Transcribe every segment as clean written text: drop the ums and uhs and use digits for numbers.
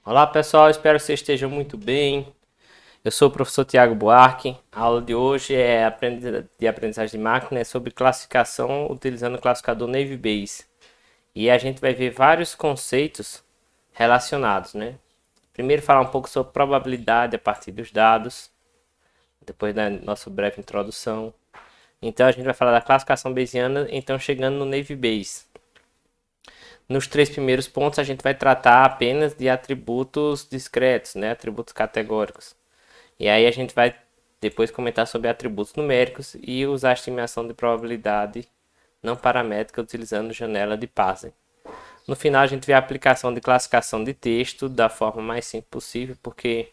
Olá pessoal, espero que vocês estejam muito bem. Eu sou o professor Tiago Buarque. A aula de hoje é de aprendizagem de máquina, é sobre classificação utilizando o classificador Navy Bayes. E a gente vai ver vários conceitos relacionados, né? Primeiro falar um pouco sobre probabilidade a partir dos dados, depois da nossa breve introdução. Então a gente vai falar da classificação bayesiana, então chegando no Navy Bayes. Nos três primeiros pontos a gente vai tratar apenas de atributos discretos, né? Atributos categóricos. E aí a gente vai depois comentar sobre atributos numéricos e usar a estimação de probabilidade não paramétrica utilizando janela de Parser. No final a gente vê a aplicação de classificação de texto da forma mais simples possível, porque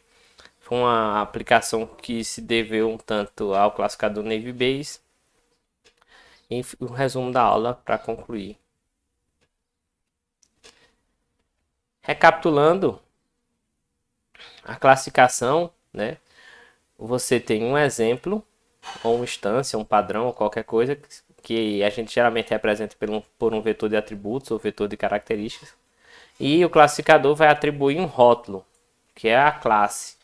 foi uma aplicação que se deveu um tanto ao classificador Navy Bayes. E um resumo da aula para concluir. Recapitulando a classificação, né? Você tem um exemplo, ou uma instância, um padrão, ou qualquer coisa que a gente geralmente representa por um vetor de atributos ou vetor de características. E o classificador vai atribuir um rótulo, que é a classe.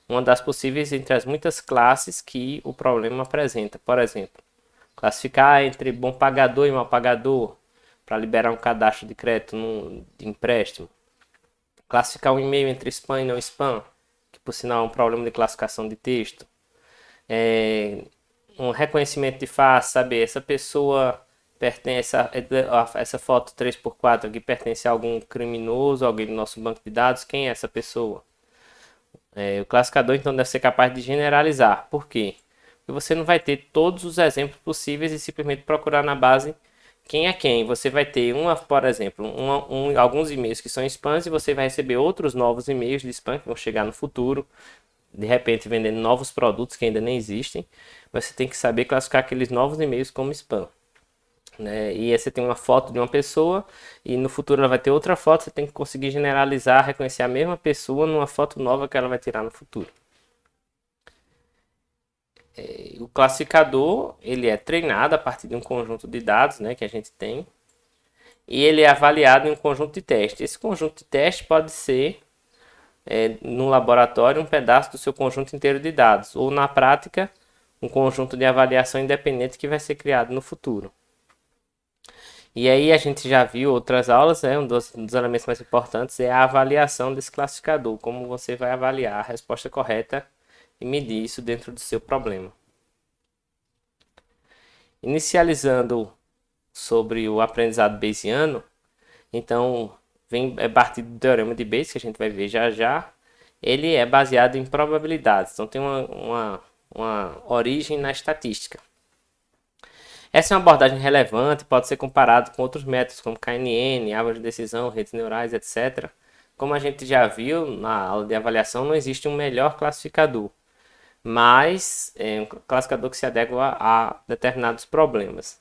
Uma das possíveis entre as muitas classes que o problema apresenta. Por exemplo, classificar entre bom pagador e mau pagador para liberar um cadastro de crédito de empréstimo. Classificar um e-mail entre spam e não spam, que por sinal é um problema de classificação de texto. Um reconhecimento de face, saber essa pessoa pertence a essa foto 3x4 aqui pertence a algum criminoso, alguém do nosso banco de dados, quem é essa pessoa? O classificador então deve ser capaz de generalizar. Por quê? Porque você não vai ter todos os exemplos possíveis e simplesmente procurar na base quem é quem. Você vai ter por exemplo, alguns e-mails que são spams e você vai receber outros novos e-mails de spam que vão chegar no futuro, de repente vendendo novos produtos que ainda nem existem. Mas você tem que saber classificar aqueles novos e-mails como spam. Né? E aí você tem uma foto de uma pessoa e no futuro ela vai ter outra foto, você tem que conseguir generalizar, reconhecer a mesma pessoa numa foto nova que ela vai tirar no futuro. O classificador ele é treinado a partir de um conjunto de dados, né, que a gente tem, e ele é avaliado em um conjunto de testes. Esse conjunto de testes pode ser no laboratório um pedaço do seu conjunto inteiro de dados, ou na prática um conjunto de avaliação independente que vai ser criado no futuro. E aí a gente já viu outras aulas, né? Um dos elementos mais importantes é a avaliação desse classificador, como você vai avaliar a resposta correta e medir isso dentro do seu problema. Inicializando sobre o aprendizado bayesiano, então vem a partir do teorema de Bayes, que a gente vai ver já já. Ele é baseado em probabilidades, então tem uma origem na estatística. Essa é uma abordagem relevante, pode ser comparado com outros métodos como KNN, árvore de decisão, redes neurais, etc. Como a gente já viu na aula de avaliação, não existe um melhor classificador, mas é um classificador que se adequa a determinados problemas.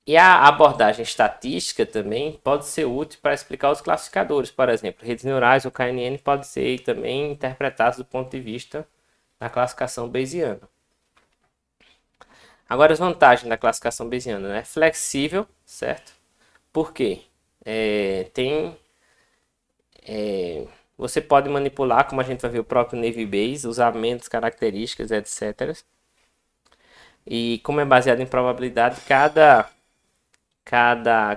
E a abordagem estatística também pode ser útil para explicar os classificadores. Por exemplo, redes neurais ou KNN podem ser também interpretados do ponto de vista da classificação bayesiana. Agora, as vantagens da classificação bayesiana, né? É flexível, certo? Por quê? Você pode manipular, como a gente vai ver o próprio Navy Bayes, usamentos, características, etc. E como é baseado em probabilidade, cada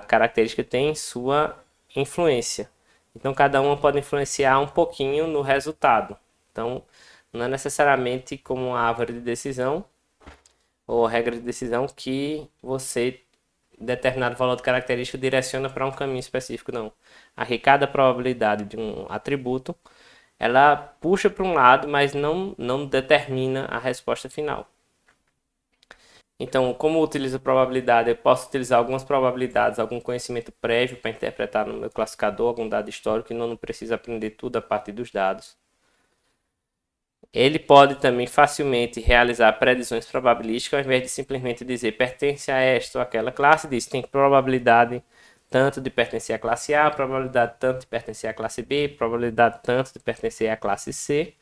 característica tem sua influência. Então, cada uma pode influenciar um pouquinho no resultado. Então, não é necessariamente como uma árvore de decisão ou regra de decisão que você determinado valor de característica direciona para um caminho específico, não. Aqui cada probabilidade de um atributo ela puxa para um lado, mas não determina a resposta final. Então, como utilizo probabilidade, eu posso utilizar algumas probabilidades, algum conhecimento prévio para interpretar no meu classificador, algum dado histórico, que não precisa aprender tudo a partir dos dados. Ele pode também facilmente realizar predições probabilísticas, ao invés de simplesmente dizer pertence a esta ou aquela classe, diz tem probabilidade tanto de pertencer à classe A, probabilidade tanto de pertencer à classe B, probabilidade tanto de pertencer à classe C.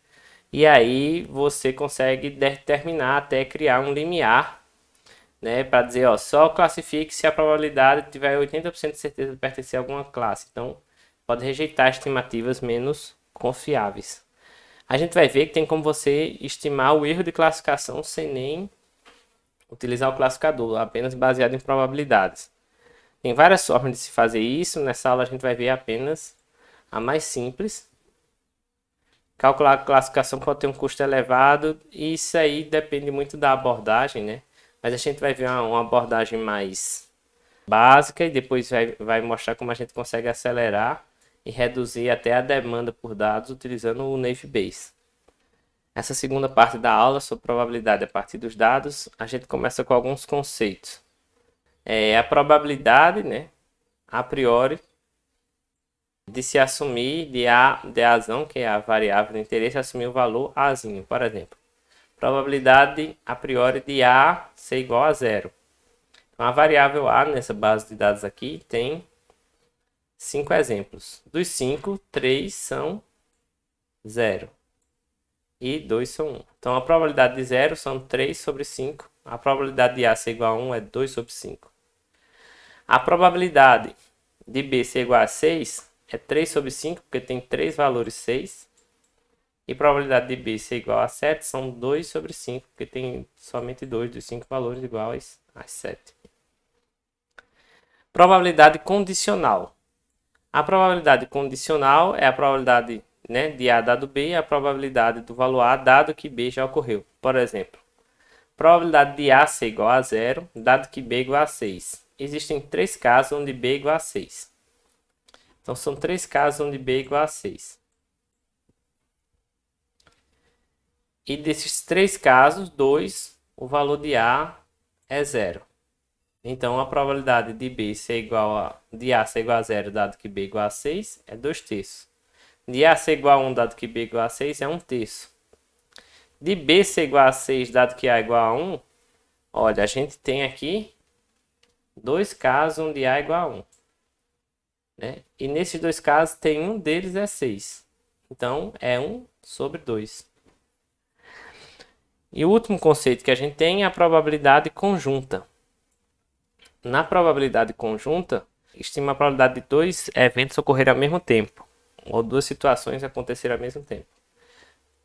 E aí você consegue determinar até criar um limiar, né, para dizer, ó, só classifique se a probabilidade tiver 80% de certeza de pertencer a alguma classe. Então, pode rejeitar estimativas menos confiáveis. A gente vai ver que tem como você estimar o erro de classificação sem nem utilizar o classificador, apenas baseado em probabilidades. Tem várias formas de se fazer isso. Nessa aula a gente vai ver apenas a mais simples. Calcular a classificação pode ter um custo elevado e isso aí depende muito da abordagem, né? Mas a gente vai ver uma abordagem mais básica e depois vai mostrar como a gente consegue acelerar e reduzir até a demanda por dados utilizando o Naive Bayes. Essa segunda parte da aula sobre probabilidade a partir dos dados, a gente começa com alguns conceitos. A probabilidade, né, a priori, de se assumir de A, que é a variável de interesse, assumir o valor Azinho, por exemplo. Probabilidade a priori de A ser igual a zero. Então, a variável A nessa base de dados aqui tem 5 exemplos. Dos 5, 3 são 0 e 2 são 1. Então, a probabilidade de 0 são 3 sobre 5. A probabilidade de A ser igual a 1 é 2 sobre 5. A probabilidade de B ser igual a 6 é 3 sobre 5, porque tem 3 valores 6. E a probabilidade de B ser igual a 7 são 2 sobre 5, porque tem somente 2 dos 5 valores iguais a 7. Probabilidade condicional. A probabilidade condicional é a probabilidade, né, de A dado B e a probabilidade do valor A dado que B já ocorreu. Por exemplo, probabilidade de A ser igual a 0, dado que B é igual a 6. Existem 3 casos onde B é igual a 6. Então, são 3 casos onde B é igual a 6. E desses 3 casos, 2, o valor de A é 0. Então, a probabilidade de B ser igual de A ser igual a 0, dado que B é igual a 6, é 2 terços. De A ser igual a 1, dado que B é igual a 6, é 1 terço. De B ser igual a 6, dado que A é igual a 1, olha, a gente tem aqui 2 casos onde A é igual a 1. Né? E nesses 2 casos, tem um deles é 6. Então, é 1 sobre 2. E o último conceito que a gente tem é a probabilidade conjunta. Na probabilidade conjunta, estima a probabilidade de 2 eventos ocorrerem ao mesmo tempo, ou 2 situações acontecerem ao mesmo tempo.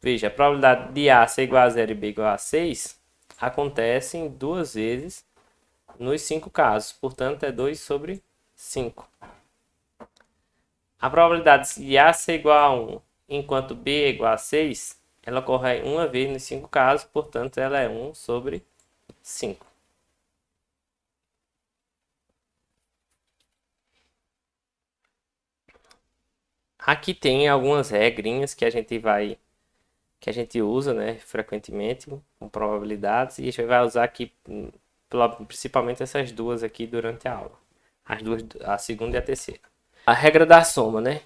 Veja, a probabilidade de A ser igual a 0 e B igual a 6 acontece 2 vezes nos 5 casos, portanto é 2 sobre 5. A probabilidade de A ser igual a 1 enquanto B é igual a 6, ela ocorre uma vez nos 5 casos, portanto ela é 1 sobre 5. Aqui tem algumas regrinhas que a gente usa, né, frequentemente com probabilidades, e a gente vai usar aqui principalmente essas duas aqui durante a aula. A segunda e a terceira. A regra da soma, né?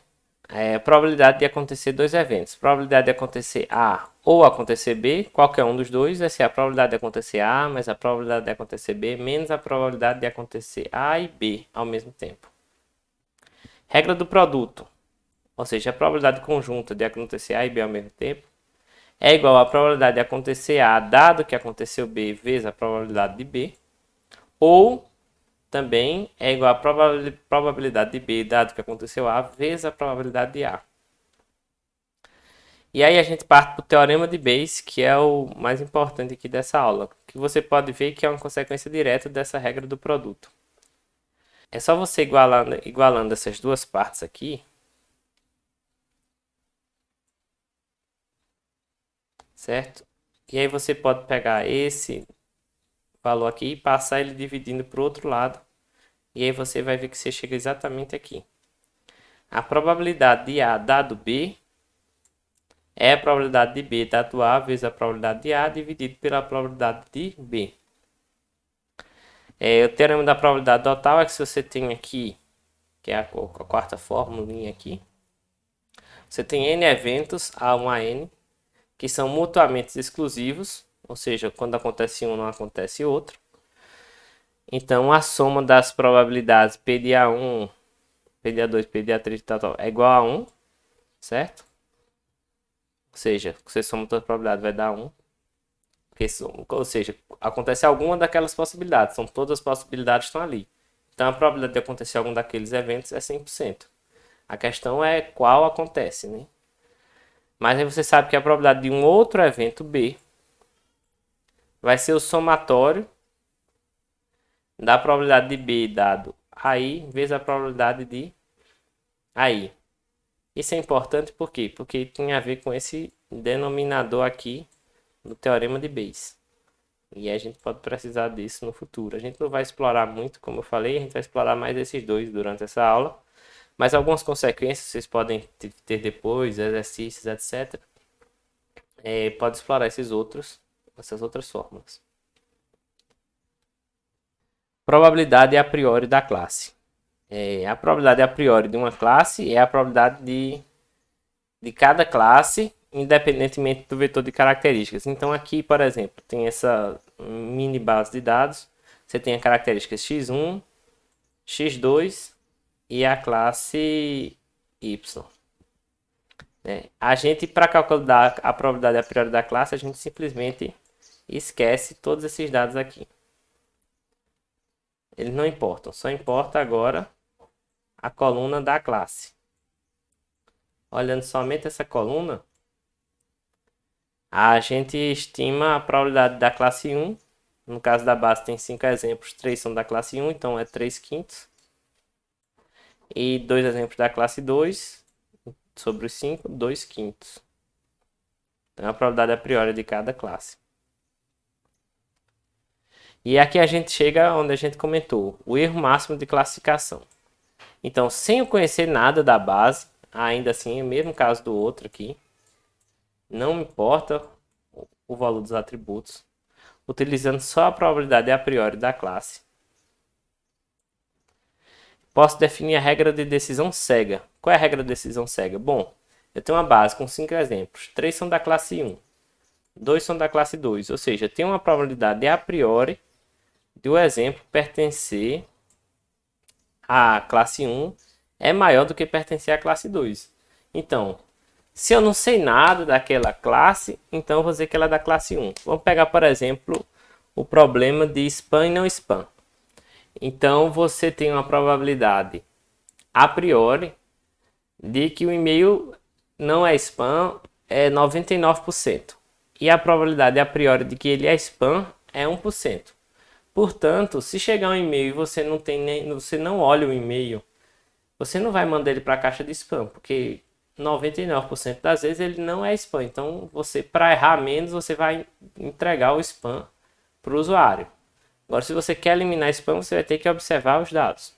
É a probabilidade de acontecer 2 eventos. Probabilidade de acontecer A ou acontecer B, qualquer um dos dois, vai ser a probabilidade de acontecer A mais a probabilidade de acontecer B menos a probabilidade de acontecer A e B ao mesmo tempo. Regra do produto, ou seja, a probabilidade conjunta de acontecer A e B ao mesmo tempo é igual à probabilidade de acontecer A dado que aconteceu B vezes a probabilidade de B, ou também é igual à probabilidade de B dado que aconteceu A vezes a probabilidade de A. E aí a gente parte para o teorema de Bayes, que é o mais importante aqui dessa aula, que você pode ver que é uma consequência direta dessa regra do produto. É só você igualando essas duas partes aqui, certo? E aí você pode pegar esse valor aqui e passar ele dividindo para o outro lado. E aí você vai ver que você chega exatamente aqui. A probabilidade de A dado B é a probabilidade de B dado A vezes a probabilidade de A dividido pela probabilidade de B. O teorema da probabilidade total é que se você tem aqui, que é a quarta fórmula aqui, você tem N eventos, A1 a N, que são mutuamente exclusivos, ou seja, quando acontece um não acontece outro. Então, a soma das probabilidades P de A1, P de A2, P de A3 é igual a 1, certo? Ou seja, você soma todas as probabilidades, vai dar 1. Ou seja, acontece alguma daquelas possibilidades. Todas as possibilidades estão ali. Então, a probabilidade de acontecer algum daqueles eventos é 100%. A questão é qual acontece, né? Mas aí você sabe que a probabilidade de um outro evento B vai ser o somatório da probabilidade de B dado aí vezes a probabilidade de aí. Isso é importante por quê? Porque tem a ver com esse denominador aqui do teorema de Bayes. E a gente pode precisar disso no futuro. A gente não vai explorar muito, como eu falei, a gente vai explorar mais esses dois durante essa aula. Mas algumas consequências vocês podem ter depois, exercícios, etc. Pode explorar essas outras fórmulas. Probabilidade a priori da classe. A probabilidade a priori de uma classe é a probabilidade de cada classe, independentemente do vetor de características. Então aqui, por exemplo, tem essa mini base de dados. Você tem a característica x1, x2 e a classe y. A gente, para calcular a probabilidade a priori da classe, a gente simplesmente esquece todos esses dados aqui. Eles não importam, só importa agora a coluna da classe. Olhando somente essa coluna, a gente estima a probabilidade da classe 1. No caso da base tem 5 exemplos, 3 são da classe 1, então é 3 quintos. E 2 exemplos da classe 2, sobre os 5, 2 quintos. Então é a probabilidade a priori de cada classe. E aqui a gente chega onde a gente comentou, o erro máximo de classificação. Então, sem eu conhecer nada da base, ainda assim, é o mesmo caso do outro aqui, não importa o valor dos atributos, utilizando só a probabilidade a priori da classe, posso definir a regra de decisão cega. Qual é a regra de decisão cega? Bom, eu tenho uma base com 5 exemplos, 3 são da classe 1, 2 são da classe 2, ou seja, tem uma probabilidade a priori do exemplo pertencer à classe 1 é maior do que pertencer à classe 2. Então, se eu não sei nada daquela classe, então eu vou dizer que ela é da classe 1. Vamos pegar, por exemplo, o problema de spam e não spam. Então, você tem uma probabilidade a priori de que o e-mail não é spam é 99%. E a probabilidade a priori de que ele é spam é 1%. Portanto, se chegar um e-mail e você não olha o e-mail, você não vai mandar ele para a caixa de spam, porque 99% das vezes ele não é spam. Então, você, para errar menos, você vai entregar o spam para o usuário. Agora, se você quer eliminar spam, você vai ter que observar os dados.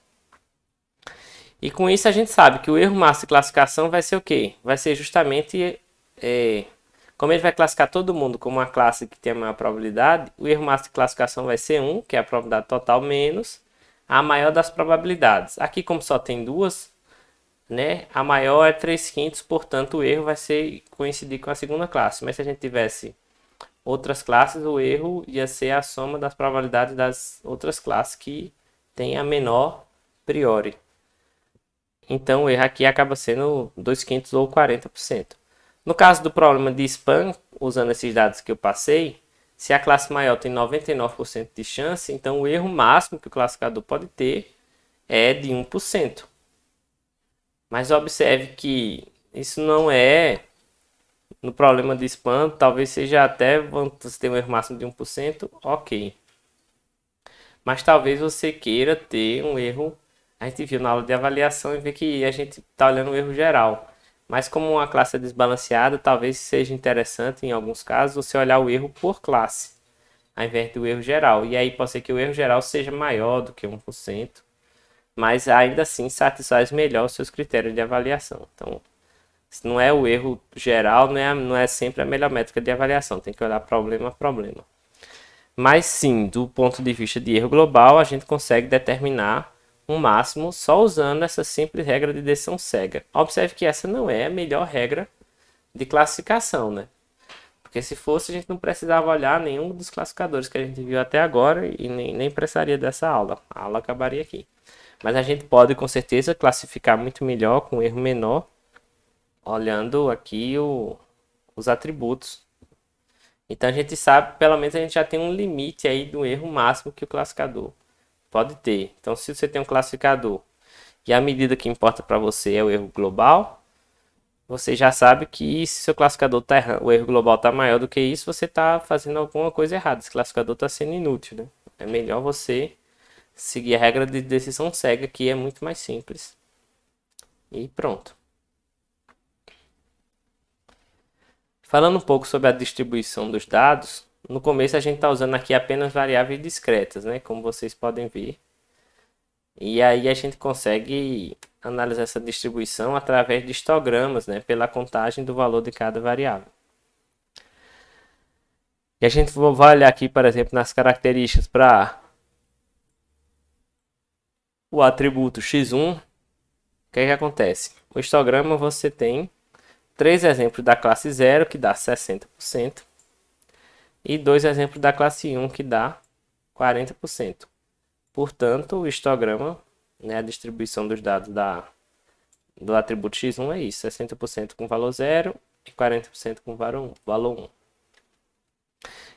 E com isso a gente sabe que o erro máximo de classificação vai ser o quê? Vai ser justamente, como ele vai classificar todo mundo como uma classe que tem a maior probabilidade, o erro máximo de classificação vai ser 1, que é a probabilidade total, menos a maior das probabilidades. Aqui, como só tem duas, né, a maior é 3 quintos, portanto o erro vai coincidir com a segunda classe. Mas se a gente tivesse outras classes, o erro ia ser a soma das probabilidades das outras classes que tem a menor priori. Então o erro aqui acaba sendo 2 quintos ou 40%. No caso do problema de spam, usando esses dados que eu passei, se a classe maior tem 99% de chance, então o erro máximo que o classificador pode ter é de 1%. Mas observe que isso não é, no problema de spam, talvez seja até, você ter um erro máximo de 1%, ok. Mas talvez você queira ter um erro, a gente viu na aula de avaliação e vê que a gente está olhando o erro geral. Mas como uma classe é desbalanceada, talvez seja interessante, em alguns casos, você olhar o erro por classe, ao invés do erro geral. E aí pode ser que o erro geral seja maior do que 1%, mas ainda assim satisfaz melhor os seus critérios de avaliação. Então, se não é o erro geral, não é sempre a melhor métrica de avaliação, tem que olhar problema a problema. Mas sim, do ponto de vista de erro global, a gente consegue determinar um máximo só usando essa simples regra de decisão cega. Observe que essa não é a melhor regra de classificação, né? Porque se fosse, a gente não precisava olhar nenhum dos classificadores que a gente viu até agora e nem precisaria dessa aula. A aula acabaria aqui. Mas a gente pode, com certeza, classificar muito melhor, com erro menor, olhando aqui os atributos. Então a gente sabe, pelo menos a gente já tem um limite aí do erro máximo que o classificador pode ter. Então se você tem um classificador e a medida que importa para você é o erro global, você já sabe que se seu classificador tá errando, o erro global está maior do que isso, você está fazendo alguma coisa errada. Esse classificador está sendo inútil, né? É melhor você seguir a regra de decisão cega, que é muito mais simples. E pronto. Falando um pouco sobre a distribuição dos dados, no começo a gente está usando aqui apenas variáveis discretas, né? Como vocês podem ver. E aí a gente consegue analisar essa distribuição através de histogramas, né? Pela contagem do valor de cada variável. E a gente vai olhar aqui, por exemplo, nas características para o atributo x1. O que é que acontece? O histograma você tem 3 exemplos da classe 0, que dá 60%, e 2 exemplos da classe 1, que dá 40%. Portanto, o histograma, né, a distribuição dos dados do atributo x1 é isso, 60% com valor 0 e 40% com valor 1.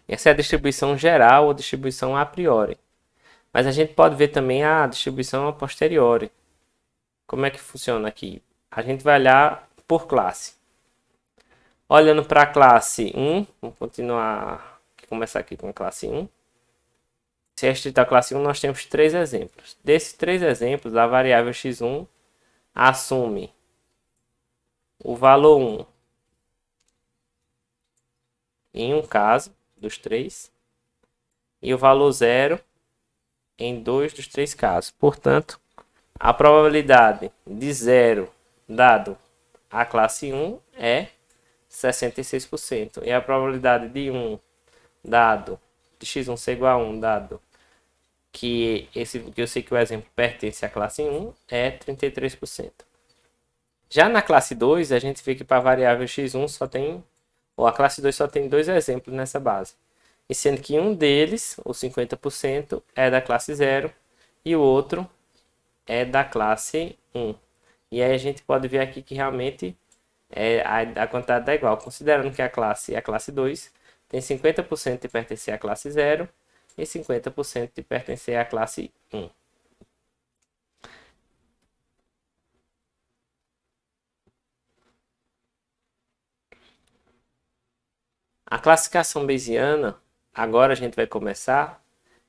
Essa é a distribuição geral ou distribuição a priori. Mas a gente pode ver também a distribuição a posteriori. Como é que funciona aqui? A gente vai olhar por classe. Olhando para a classe 1, vamos continuar, começar aqui com a classe 1. Se é restrita à classe 1, nós temos 3 exemplos. Desses 3 exemplos, a variável x1 assume o valor 1 em um caso dos 3 e o valor 0 em 2 dos 3 casos. Portanto, a probabilidade de 0 dado a classe 1 é 66%. E a probabilidade de 1 dado de x1 ser igual a 1 dado que eu sei que o exemplo pertence à classe 1 é 33%. Já na classe 2, a gente vê que para a variável x1 só tem, ou a classe 2 só tem 2 exemplos nessa base. E sendo que um deles, o 50%, é da classe 0 e o outro é da classe 1. E aí a gente pode ver aqui que realmente a quantidade é igual. Considerando que a classe 2 tem 50% de pertencer à classe 0 e 50% de pertencer à classe 1. A classificação bayesiana, agora a gente vai começar,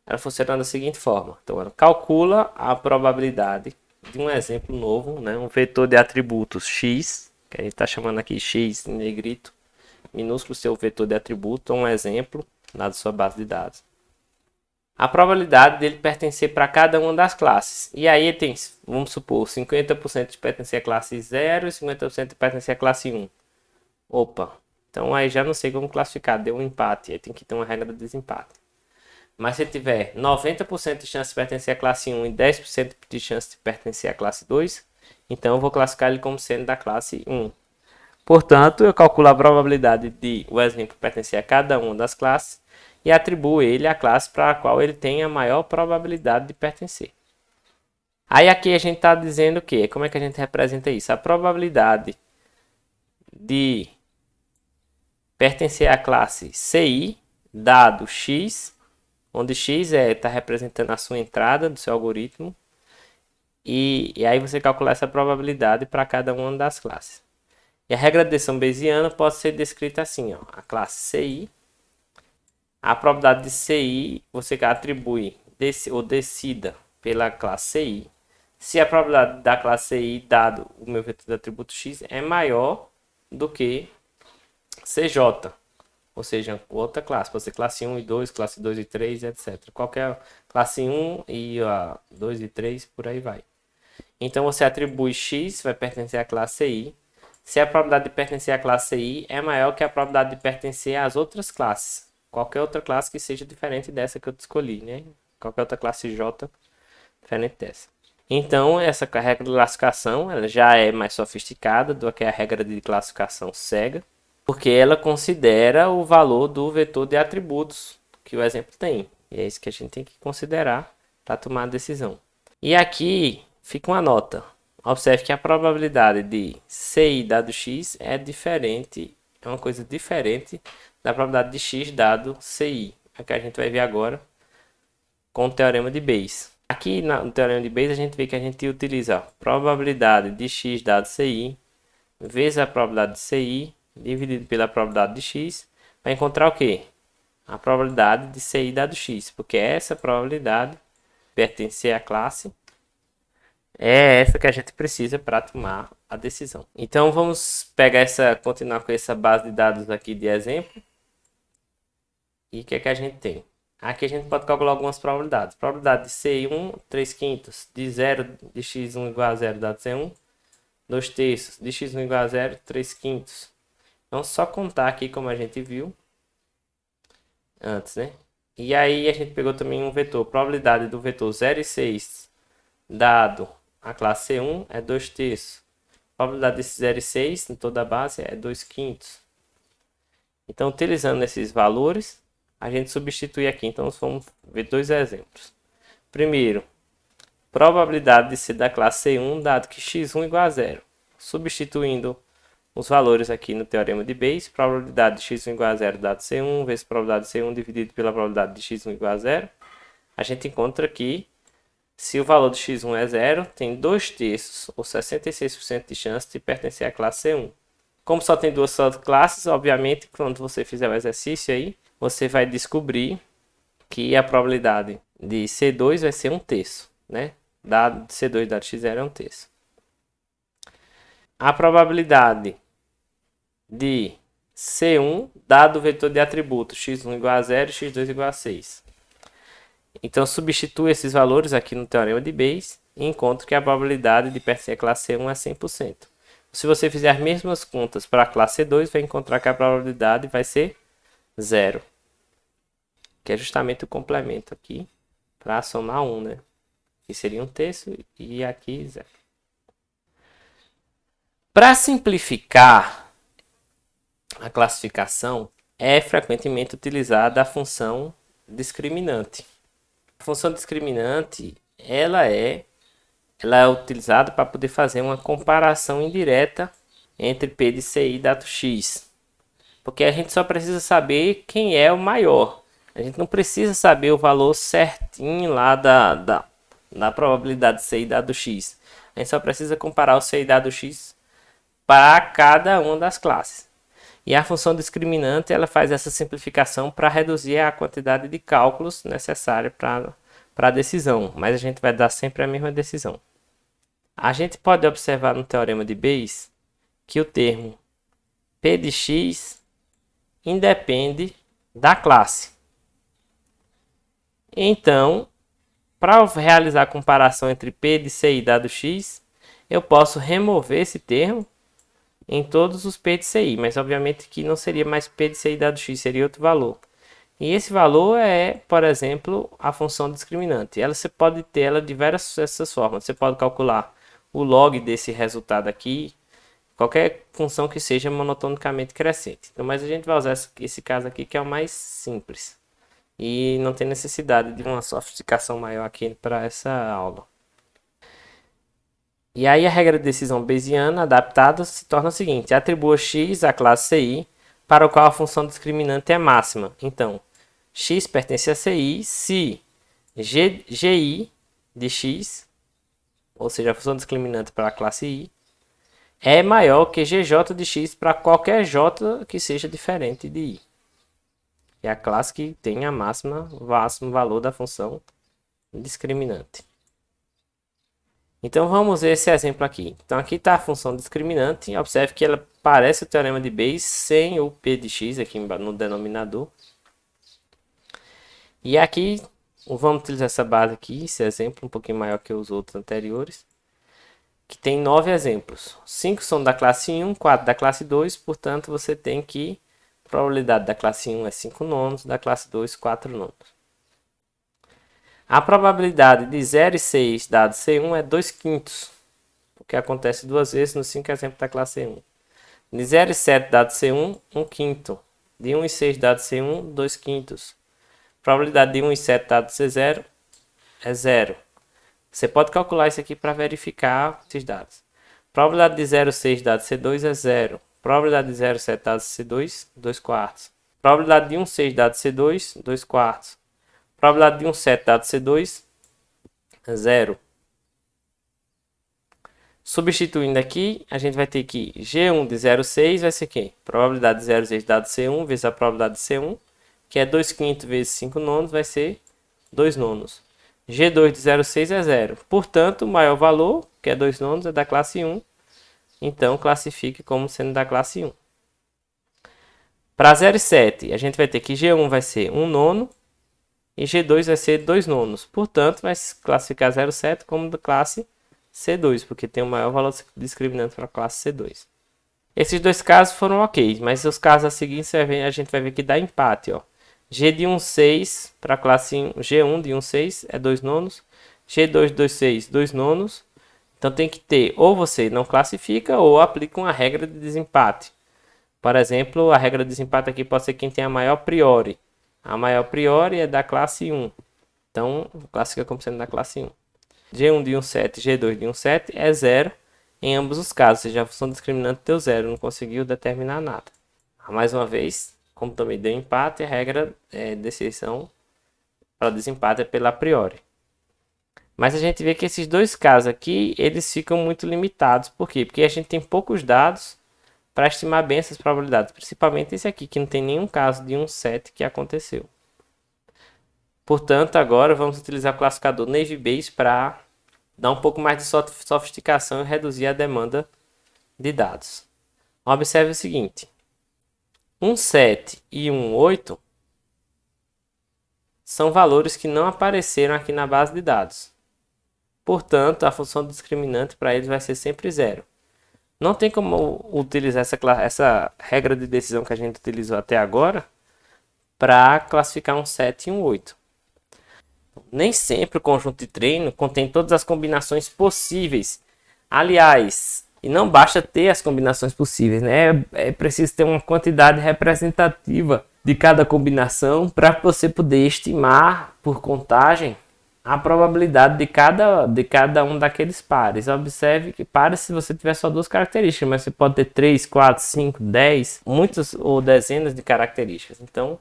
ela funciona da seguinte forma. Então, ela calcula a probabilidade de um exemplo novo, né? Um vetor de atributos x, que a gente está chamando aqui x em negrito, minúsculo seu vetor de atributo, um exemplo na sua base de dados. A probabilidade dele pertencer para cada uma das classes. E aí tem, vamos supor, 50% de pertencer à classe 0 e 50% de pertencer à classe 1. Opa, então aí já não sei como classificar, deu um empate, aí tem que ter uma regra de desempate. Mas se tiver 90% de chance de pertencer à classe 1 e 10% de chance de pertencer à classe 2, então eu vou classificar ele como sendo da classe 1. Portanto, eu calculo a probabilidade de o exemplo pertencer a cada uma das classes e atribuo ele à classe para a qual ele tem a maior probabilidade de pertencer. Aí aqui a gente está dizendo o quê? Como é que a gente representa isso? A probabilidade de pertencer à classe CI, dado x, onde x está representando a sua entrada do seu algoritmo, e aí você calcula essa probabilidade para cada uma das classes. E a regra de decisão bayesiana pode ser descrita assim, ó, a classe CI, a probabilidade de CI você atribui ou decida pela classe CI, se a probabilidade da classe CI, dado o meu vetor de atributo x, é maior do que CJ, ou seja, outra classe, pode ser classe 1 e 2, classe 2 e 3, etc. Qualquer classe 1 e 2 e 3, por aí vai. Então você atribui x, vai pertencer à classe I, se a probabilidade de pertencer à classe I é maior que a probabilidade de pertencer às outras classes. Qualquer outra classe que seja diferente dessa que eu escolhi, né? Qualquer outra classe J diferente dessa. Então, essa regra de classificação ela já é mais sofisticada do que a regra de classificação cega, porque ela considera o valor do vetor de atributos que o exemplo tem. E é isso que a gente tem que considerar para tomar a decisão. E aqui fica uma nota. Observe que a probabilidade de CI dado x é diferente, é uma coisa diferente da probabilidade de x dado CI. É que a gente vai ver agora com o teorema de Bayes. Aqui no teorema de Bayes a gente vê que a gente utiliza a probabilidade de x dado ci vezes a probabilidade de ci dividido pela probabilidade de x para encontrar o quê? A probabilidade de ci dado x, porque essa probabilidade pertencer à classe é essa que a gente precisa para tomar a decisão. Então vamos continuar com essa base de dados aqui de exemplo. E o que é que a gente tem? Aqui a gente pode calcular algumas probabilidades. Probabilidade de C1, 3 quintos, de 0 de x1 igual a 0 dado C1. 2 terços, de x1 igual a 0, 3 quintos. Então, só contar aqui como a gente viu antes, né? E aí a gente pegou também um vetor. Probabilidade do vetor 0 e 6 dado a classe C1 é 2 terços. Probabilidade desse 0 e 6 em toda a base é 2 quintos. Então, utilizando esses valores, a gente substitui aqui. Então, vamos ver dois exemplos. Primeiro, probabilidade de ser da classe C1, dado que x1 igual a 0. Substituindo os valores aqui no teorema de Bayes, probabilidade de x1 igual a 0 dado C1 vezes probabilidade de C1 dividido pela probabilidade de x1 igual a 0. A gente encontra que se o valor de x1 é 0, tem 2 terços, ou 66% de chance de pertencer à classe C1. Como só tem duas classes, obviamente, quando você fizer o exercício aí, você vai descobrir que a probabilidade de C2 vai ser 1 terço, né? Dado C2 dado x0 é 1 terço. A probabilidade de C1 dado o vetor de atributos x1 igual a 0 e x2 igual a 6. Então, substitui esses valores aqui no teorema de Bayes e encontra que a probabilidade de pertencer à classe C1 é 100%. Se você fizer as mesmas contas para a classe C2, vai encontrar que a probabilidade vai ser 0. Que é justamente o complemento aqui para somar 1, né? Que seria 1 terço e aqui 0. Para simplificar a classificação, é frequentemente utilizada a função discriminante. A função discriminante, ela é utilizada para poder fazer uma comparação indireta entre P de CI dado X. Porque a gente só precisa saber quem é o maior. A gente não precisa saber o valor certinho lá da probabilidade de CI dado X. A gente só precisa comparar o CI dado X para cada uma das classes. E a função discriminante ela faz essa simplificação para reduzir a quantidade de cálculos necessária para a decisão. Mas a gente vai dar sempre a mesma decisão. A gente pode observar no teorema de Bayes que o termo P de x independe da classe. Então, para realizar a comparação entre P de CI dado x, eu posso remover esse termo em todos os P de CI, mas obviamente que não seria mais P de CI dado x, seria outro valor. E esse valor é, por exemplo, a função discriminante. Você pode ter ela de diversas formas. Você pode calcular o log desse resultado aqui, qualquer função que seja monotonicamente crescente. Então, mas a gente vai usar esse caso aqui que é o mais simples. E não tem necessidade de uma sofisticação maior aqui para essa aula. E aí a regra de decisão bayesiana adaptada se torna o seguinte: atribua x à classe CI, para o qual a função discriminante é máxima. Então, x pertence a CI se GI de x, ou seja, a função discriminante para a classe I, é maior que GJ de x para qualquer J que seja diferente de I. É a classe que tem a máximo valor da função discriminante. Então vamos ver esse exemplo aqui. Então aqui está a função discriminante. Observe que ela parece o teorema de Bayes sem o P de x aqui no denominador. E aqui vamos utilizar essa base aqui, esse exemplo um pouquinho maior que os outros anteriores, que tem 9 exemplos. 5 são da classe 1, 4 da classe 2, portanto você tem que a probabilidade da classe 1 é 5 nonos, da classe 2 4 nonos. A probabilidade de 0 e 6 dado C1 é 2 quintos, porque acontece duas vezes nos 5 exemplos da classe 1. De 0 e 7 dado C1, 1 quinto. De 1 e 6 dado C1, 2 quintos. Probabilidade de 1 e 7 dado C0 é 0. Você pode calcular isso aqui para verificar esses dados. Probabilidade de 0,6 dado C2 é 0. Probabilidade de 0,7 dado C2, 2 quartos. Probabilidade de 1,6 dado C2, 2 quartos. Probabilidade de 1,7 dado C2, 0. Substituindo aqui, a gente vai ter que G1 de 0,6 vai ser quê? Probabilidade de 0,6 dado C1 vezes a probabilidade de C1, que é 2/5 vezes 5 nonos, vai ser 2 nonos. G2 de 0,6 é 0. Portanto, o maior valor, que é 2 nonos, é da classe 1. Então, classifique como sendo da classe 1. Para 0,7, a gente vai ter que G1 vai ser 1 nono e G2 vai ser 2 nonos. Portanto, vai classificar 0,7 como da classe C2, porque tem o maior valor discriminante para a classe C2. Esses dois casos foram ok, mas os casos a seguir a gente vai ver que dá empate. Ó. G de 1,6 para a classe 1, G1 de 1,6 é 2 nonos, G2 de 2,6, 2 nonos. Então tem que ter, ou você não classifica, ou aplica uma regra de desempate. Por exemplo, a regra de desempate aqui pode ser quem tem a maior priori. A maior priori é da classe 1. Então, classifica como sendo da classe 1. G1 de 1,7 e G2 de 1,7 é 0 em ambos os casos. Ou seja, a função discriminante deu 0, não conseguiu determinar nada. Mais uma vez, como também deu empate, a regra de exceção para desempate é pela priori. Mas a gente vê que esses dois casos aqui, eles ficam muito limitados. Por quê? Porque a gente tem poucos dados para estimar bem essas probabilidades. Principalmente esse aqui, que não tem nenhum caso de 1,7 que aconteceu. Portanto, agora vamos utilizar o classificador Naive Bayes para dar um pouco mais de sofisticação e reduzir a demanda de dados. Observe o seguinte. 1,7 e 1,8 são valores que não apareceram aqui na base de dados. Portanto, a função discriminante para eles vai ser sempre 0. Não tem como utilizar essa regra de decisão que a gente utilizou até agora para classificar um 7 e um 8. Nem sempre o conjunto de treino contém todas as combinações possíveis. Aliás, e não basta ter as combinações possíveis, né? É preciso ter uma quantidade representativa de cada combinação para você poder estimar por contagem a probabilidade de cada um daqueles pares. Observe que pares se você tiver só duas características, mas você pode ter 3, 4, 5, 10, muitas ou dezenas de características. Então,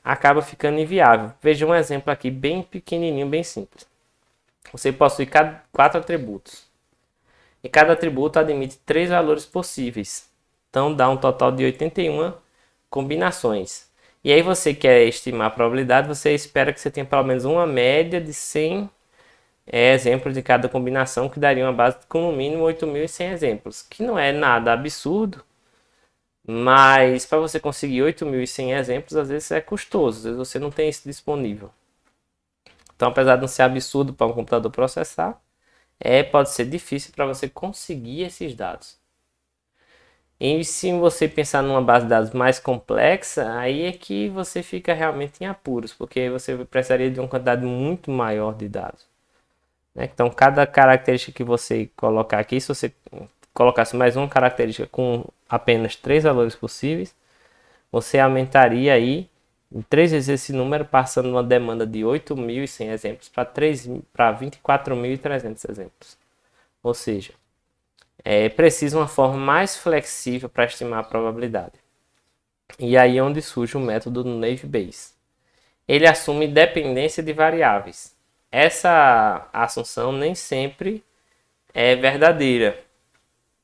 acaba ficando inviável. Veja um exemplo aqui bem pequenininho, bem simples. Você possui 4 atributos. E cada atributo admite 3 valores possíveis. Então, dá um total de 81 combinações. E aí você quer estimar a probabilidade, você espera que você tenha pelo menos uma média de 100 exemplos de cada combinação, que daria uma base com no mínimo 8.100 exemplos. Que não é nada absurdo, mas para você conseguir 8.100 exemplos, às vezes é custoso, às vezes você não tem isso disponível. Então, apesar de não ser absurdo para um computador processar, pode ser difícil para você conseguir esses dados. E se você pensar numa base de dados mais complexa, aí é que você fica realmente em apuros, porque você precisaria de uma quantidade muito maior de dados. Então, cada característica que você colocar aqui, se você colocasse mais uma característica com apenas 3 valores possíveis, você aumentaria aí em 3 vezes esse número, passando uma demanda de 8.100 exemplos para 24.300 exemplos. Ou seja, é preciso uma forma mais flexível para estimar a probabilidade. E aí é onde surge o método do Naive Bayes. Ele assume dependência de variáveis. Essa assunção nem sempre é verdadeira.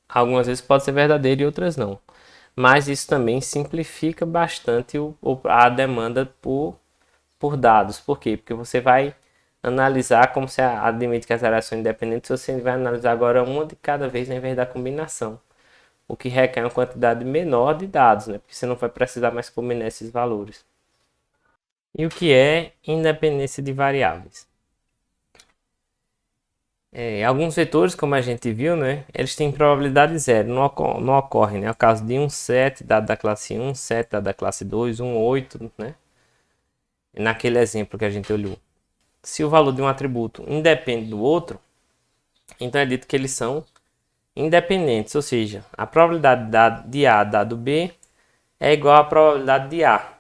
Algumas vezes pode ser verdadeira e outras não. Mas isso também simplifica bastante a demanda por dados. Por quê? Porque você vai analisar, como você admite que as variáveis são independentes, você vai analisar agora uma de cada vez em vez da combinação. O que requer uma quantidade menor de dados, né? Porque você não vai precisar mais combinar esses valores. E o que é independência de variáveis? Alguns vetores, como a gente viu, né, eles têm probabilidade zero, não ocorre, né? É o caso de 1,7 dado da classe 1, 7 dado da classe 2, 1,8, né? Naquele exemplo que a gente olhou. Se o valor de um atributo independe do outro, então é dito que eles são independentes, ou seja, a probabilidade de A dado B é igual à probabilidade de A.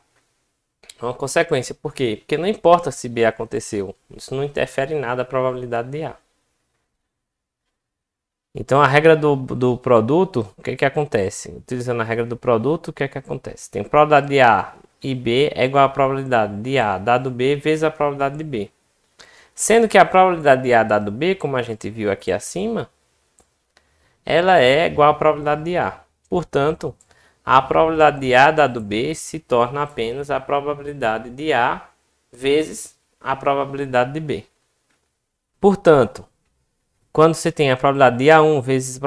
É uma consequência, por quê? Porque não importa se B aconteceu, isso não interfere em nada a probabilidade de A. Então a regra do produto, o que acontece? Utilizando a regra do produto, o que acontece? Tem a probabilidade de A e B é igual à probabilidade de A dado B vezes a probabilidade de B. Sendo que a probabilidade de A dado B, como a gente viu aqui acima, ela é igual à probabilidade de A. Portanto, a probabilidade de A dado B se torna apenas a probabilidade de A vezes a probabilidade de B. Portanto, quando você tem a probabilidade de A1 vezes a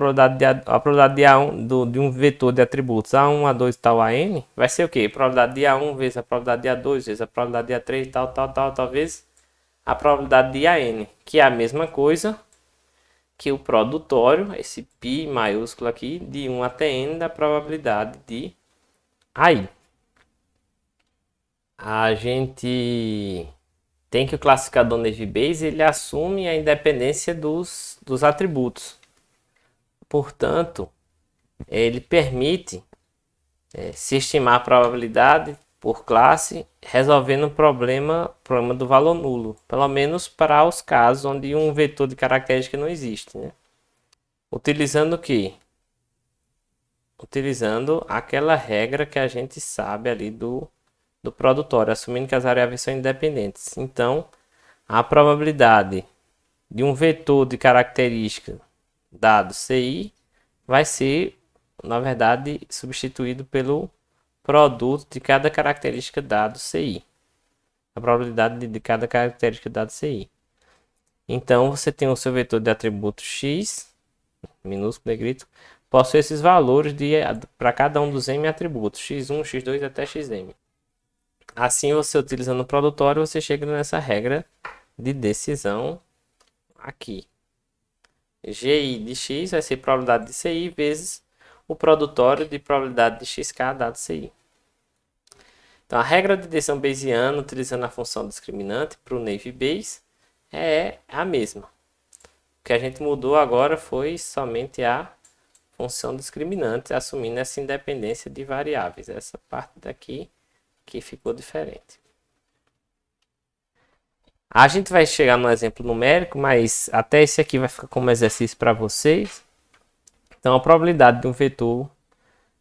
probabilidade de A1 de um vetor de atributos A1, A2 tal a N, vai ser o quê? A probabilidade de A1 vezes a probabilidade de A2 vezes a probabilidade de A3 tal vezes a probabilidade de AN, que é a mesma coisa que o produtório, esse π maiúsculo aqui, de 1 até n da probabilidade de AI. A gente tem que o classificador Naive Bayes ele assume a independência dos atributos. Portanto, ele permite se estimar a probabilidade por classe resolvendo o problema do valor nulo, pelo menos para os casos onde um vetor de característica não existe, né? Utilizando o quê? Utilizando aquela regra que a gente sabe ali do produtório, assumindo que as variáveis são independentes. Então, a probabilidade de um vetor de característica dado CI vai ser, na verdade, substituído pelo produto de cada característica dado CI. A probabilidade de cada característica dado CI. Então, você tem o seu vetor de atributo x, minúsculo, negrito, possui esses valores para cada um dos m atributos, x1, x2 até xm. Assim, você utilizando o produtório, você chega nessa regra de decisão aqui. GI de x vai ser probabilidade de CI vezes o produtório de probabilidade de xk dado CI. Então, a regra de decisão bayesiana, utilizando a função discriminante para o Naive Bayes, é a mesma. O que a gente mudou agora foi somente a função discriminante, assumindo essa independência de variáveis. Essa parte daqui que ficou diferente. A gente vai chegar no exemplo numérico, mas até esse aqui vai ficar como exercício para vocês. Então, a probabilidade de um vetor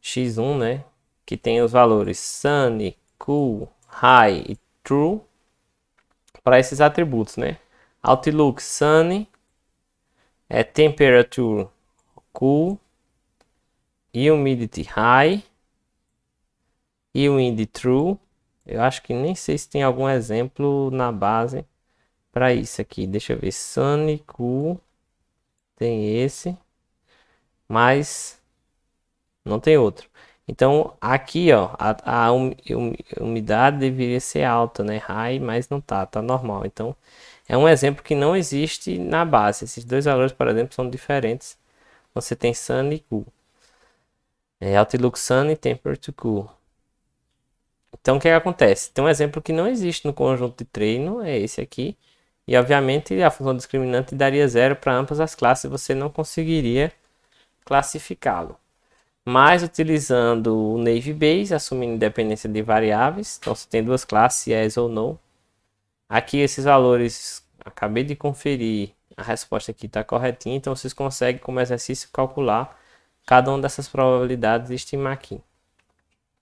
x1, né, que tem os valores sunny, cool, high e true, para esses atributos, né? Outlook sunny, temperature cool, humidity high e wind true. Eu acho que nem sei se tem algum exemplo na base para isso aqui. Deixa eu ver. Sunny, cool. Tem esse. Mas não tem outro. Então aqui, ó, a umidade deveria ser alta, né? High, mas não tá. Tá normal. Então é um exemplo que não existe na base. Esses dois valores, por exemplo, são diferentes. Você tem sunny e cool. Outlook sunny, temperature cool. Então, o que acontece? Tem um exemplo que não existe no conjunto de treino, é esse aqui. E, obviamente, a função discriminante daria zero para ambas as classes, você não conseguiria classificá-lo. Mas, utilizando o Naive Bayes, assumindo independência de variáveis, então você tem duas classes, yes ou no. Aqui, esses valores, acabei de conferir, a resposta aqui está corretinha, então vocês conseguem, como exercício, calcular cada uma dessas probabilidades e estimar aqui.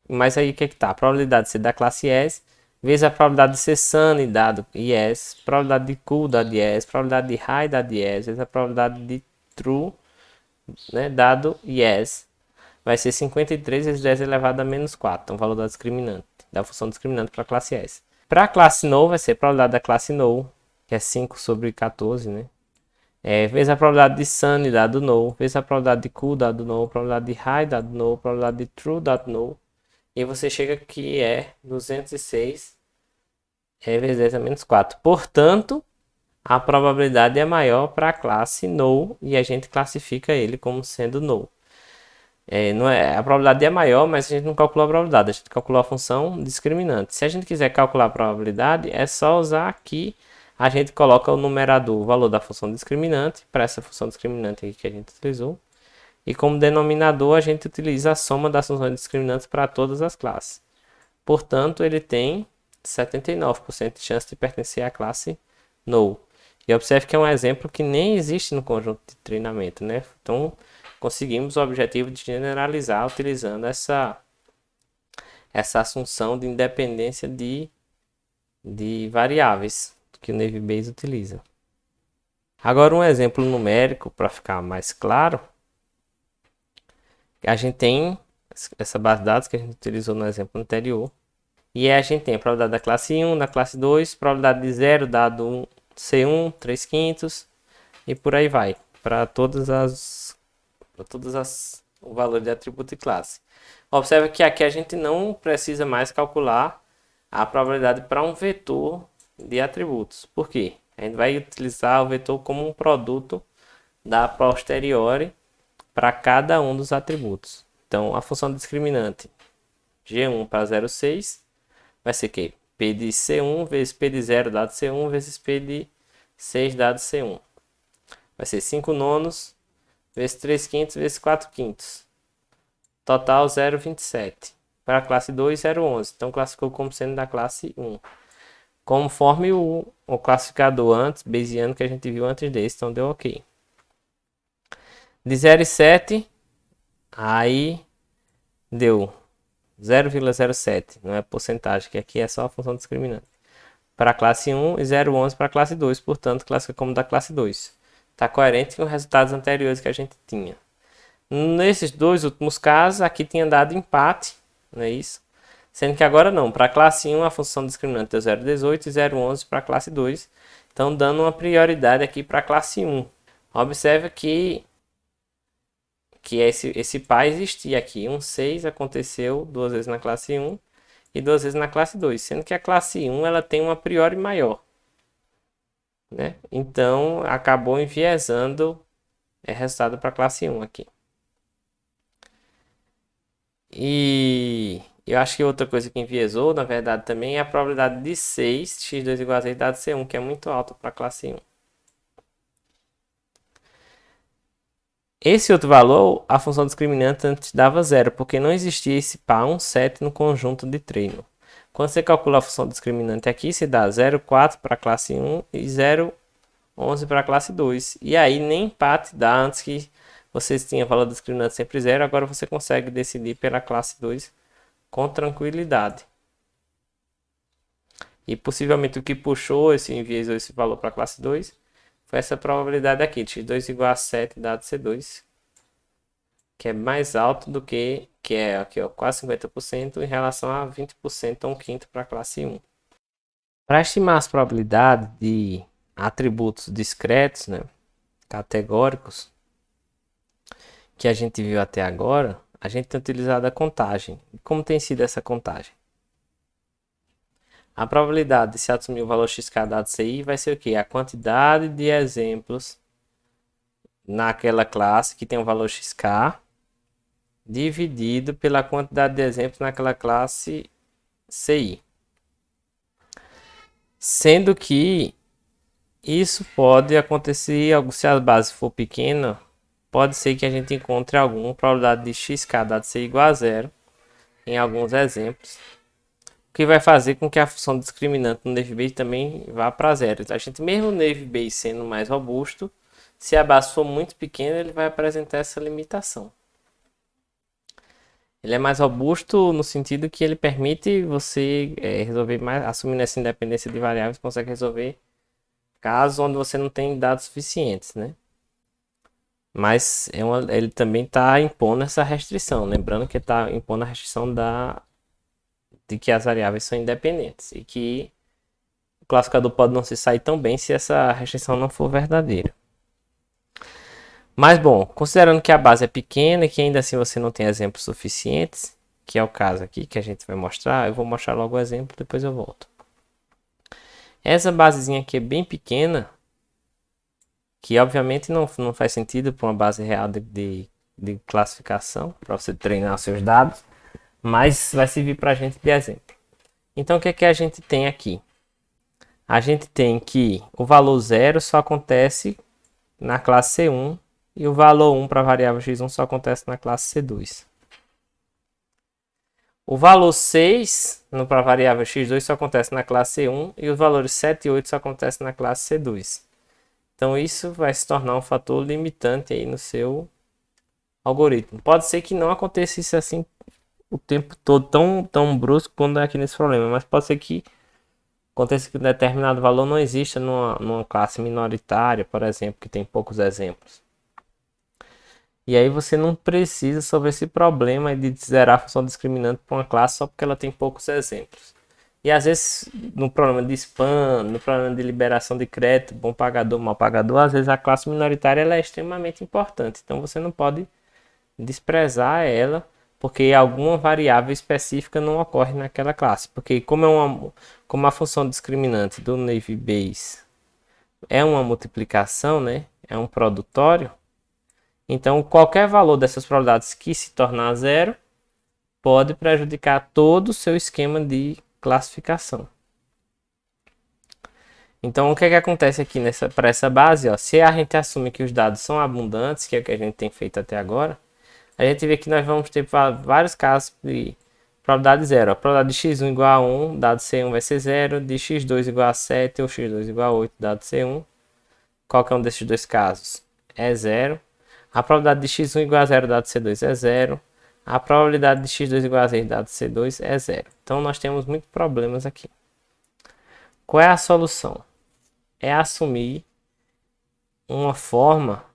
Mas aí o que tá? A probabilidade de ser da classe yes, vezes a probabilidade de ser sunny dado yes, probabilidade de cool dado yes, probabilidade de high dado yes, vezes a probabilidade de true, né, dado yes, vai ser 53 vezes 10 elevado a menos 4, então o valor da discriminante, da função discriminante para a classe S. Para a classe no, vai ser a probabilidade da classe no, que é 5 sobre 14, né? Vezes a probabilidade de sunny dado no, vezes a probabilidade de cool dado no, probabilidade de high dado no, probabilidade de true dado no, e você chega que é 206 vezes 10 a menos 4. Portanto, a probabilidade é maior para a classe no e a gente classifica ele como sendo no. Não é, a probabilidade é maior, mas a gente não calculou a probabilidade, a gente calculou a função discriminante. Se a gente quiser calcular a probabilidade, é só usar aqui, a gente coloca o numerador, o valor da função discriminante, para essa função discriminante aqui que a gente utilizou. E como denominador, a gente utiliza a soma das funções discriminantes para todas as classes. Portanto, ele tem 79% de chance de pertencer à classe no. E observe que é um exemplo que nem existe no conjunto de treinamento, né? Então, conseguimos o objetivo de generalizar utilizando essa assunção de independência de variáveis. que o Navy Base utiliza. Agora um exemplo numérico para ficar mais claro. A gente tem essa base de dados que a gente utilizou no exemplo anterior. E aí a gente tem a probabilidade da classe 1, da classe 2, probabilidade de 0 dado C1, 3/5 e por aí vai. Para todas as o valor de atributo e classe. Observe que aqui a gente não precisa mais calcular a probabilidade para um vetor de atributos. Por quê? A gente vai utilizar o vetor como um produto da posteriori para cada um dos atributos. Então, a função discriminante G1 para 0,6 vai ser que P de C1 vezes P de 0 dado C1 vezes P de 6 dado C1. Vai ser 5 nonos vezes 3/5 vezes 4/5. Total 0,27. Para a classe 2, 0,11. Então, classificou como sendo da classe 1. Conforme o classificador antes, bayesiano que a gente viu antes desse. Então, deu ok. De 0,7, aí deu 0,07. Não é porcentagem, que aqui é só a função discriminante. Para a classe 1 e 0,11 para a classe 2. Portanto, classifica como da classe 2. Está coerente com os resultados anteriores que a gente tinha. Nesses dois últimos casos, aqui tinha dado empate, não é isso? Sendo que agora não. Para a classe 1, a função discriminante deu 0,18 e 0,11 para a classe 2. Então, dando uma prioridade aqui para a classe 1. Observe que esse par existia aqui. 6 aconteceu 2 vezes na classe 1 e 2 vezes na classe 2. Sendo que a classe 1 ela tem uma priori maior, né? Então, acabou enviesando o resultado para a classe 1 aqui. E eu acho que outra coisa que enviesou, na verdade, também é a probabilidade de 6, x2 igual a 6 dado C1, que é muito alta para a classe 1. Esse outro valor, a função discriminante antes dava 0, porque não existia esse par 1,7 no conjunto de treino. Quando você calcula a função discriminante aqui, você dá 0,4 para a classe 1 e 0,11 para a classe 2. E aí nem empate dá antes que vocês tinham valor discriminante sempre 0, agora você consegue decidir pela classe 2 com tranquilidade. E possivelmente o que puxou enviesou esse valor para a classe 2 foi essa probabilidade aqui, de x2 igual a 7 dado C2, que é mais alto do que é aqui, ó, quase 50% em relação a 20% a 1/5 para a classe 1. Para estimar as probabilidades de atributos discretos, né, categóricos, que a gente viu até agora, a gente tem utilizado a contagem. Como tem sido essa contagem? A probabilidade de se assumir o valor xk dado ci vai ser o quê? A quantidade de exemplos naquela classe que tem o valor xk dividido pela quantidade de exemplos naquela classe ci. Sendo que isso pode acontecer, se a base for pequena, pode ser que a gente encontre alguma probabilidade de xk dado ci igual a 0 em alguns exemplos, o que vai fazer com que a função discriminante no Navy Base também vá para 0. A gente, mesmo o Navy Base sendo mais robusto, se a base for muito pequena, ele vai apresentar essa limitação. Ele é mais robusto no sentido que ele permite você resolver mais, assumindo essa independência de variáveis, consegue resolver casos onde você não tem dados suficientes, né? Mas ele também está impondo essa restrição, lembrando que está impondo a restrição de que as variáveis são independentes e que o classificador pode não se sair tão bem se essa restrição não for verdadeira. Mas bom, considerando que a base é pequena e que ainda assim você não tem exemplos suficientes, que é o caso aqui que a gente vai mostrar, eu vou mostrar logo o exemplo, depois eu volto. Essa basezinha aqui é bem pequena, que obviamente não faz sentido para uma base real de classificação, para você treinar os seus dados, mas vai servir para a gente de exemplo. Então o que é que a gente tem aqui? A gente tem que o valor 0 só acontece na classe C1 e o valor 1 para a variável x1 só acontece na classe C2. O valor 6 para a variável x2 só acontece na classe C1 e os valores 7 e 8 só acontecem na classe C2. Então isso vai se tornar um fator limitante aí no seu algoritmo. Pode ser que não aconteça isso assim o tempo todo tão brusco quando é aqui nesse problema, mas pode ser que Acontece que um determinado valor não existe numa classe minoritária, por exemplo, que tem poucos exemplos. E aí você não precisa sobre esse problema de zerar a função discriminante para uma classe só porque ela tem poucos exemplos. E às vezes, no problema de spam, no problema de liberação de crédito, bom pagador, mal pagador, às vezes a classe minoritária ela é extremamente importante. Então você não pode desprezar ela porque alguma variável específica não ocorre naquela classe. Porque como a função discriminante do Naive Bayes é uma multiplicação, né? É um produtório. Então qualquer valor dessas probabilidades que se tornar zero pode prejudicar todo o seu esquema de classificação. Então o que é que acontece aqui para essa base? Ó, se a gente assume que os dados são abundantes, que é o que a gente tem feito até agora, a gente vê que nós vamos ter vários casos de probabilidade zero. A probabilidade de x1 igual a 1, dado C1 vai ser zero, de x2 igual a 7 ou x2 igual a 8, dado C1. Qualquer um desses dois casos é zero. A probabilidade de x1 igual a 0, dado C2 é zero. A probabilidade de x2 igual a 6, dado C2 é zero. Então nós temos muitos problemas aqui. Qual é a solução? É assumir uma forma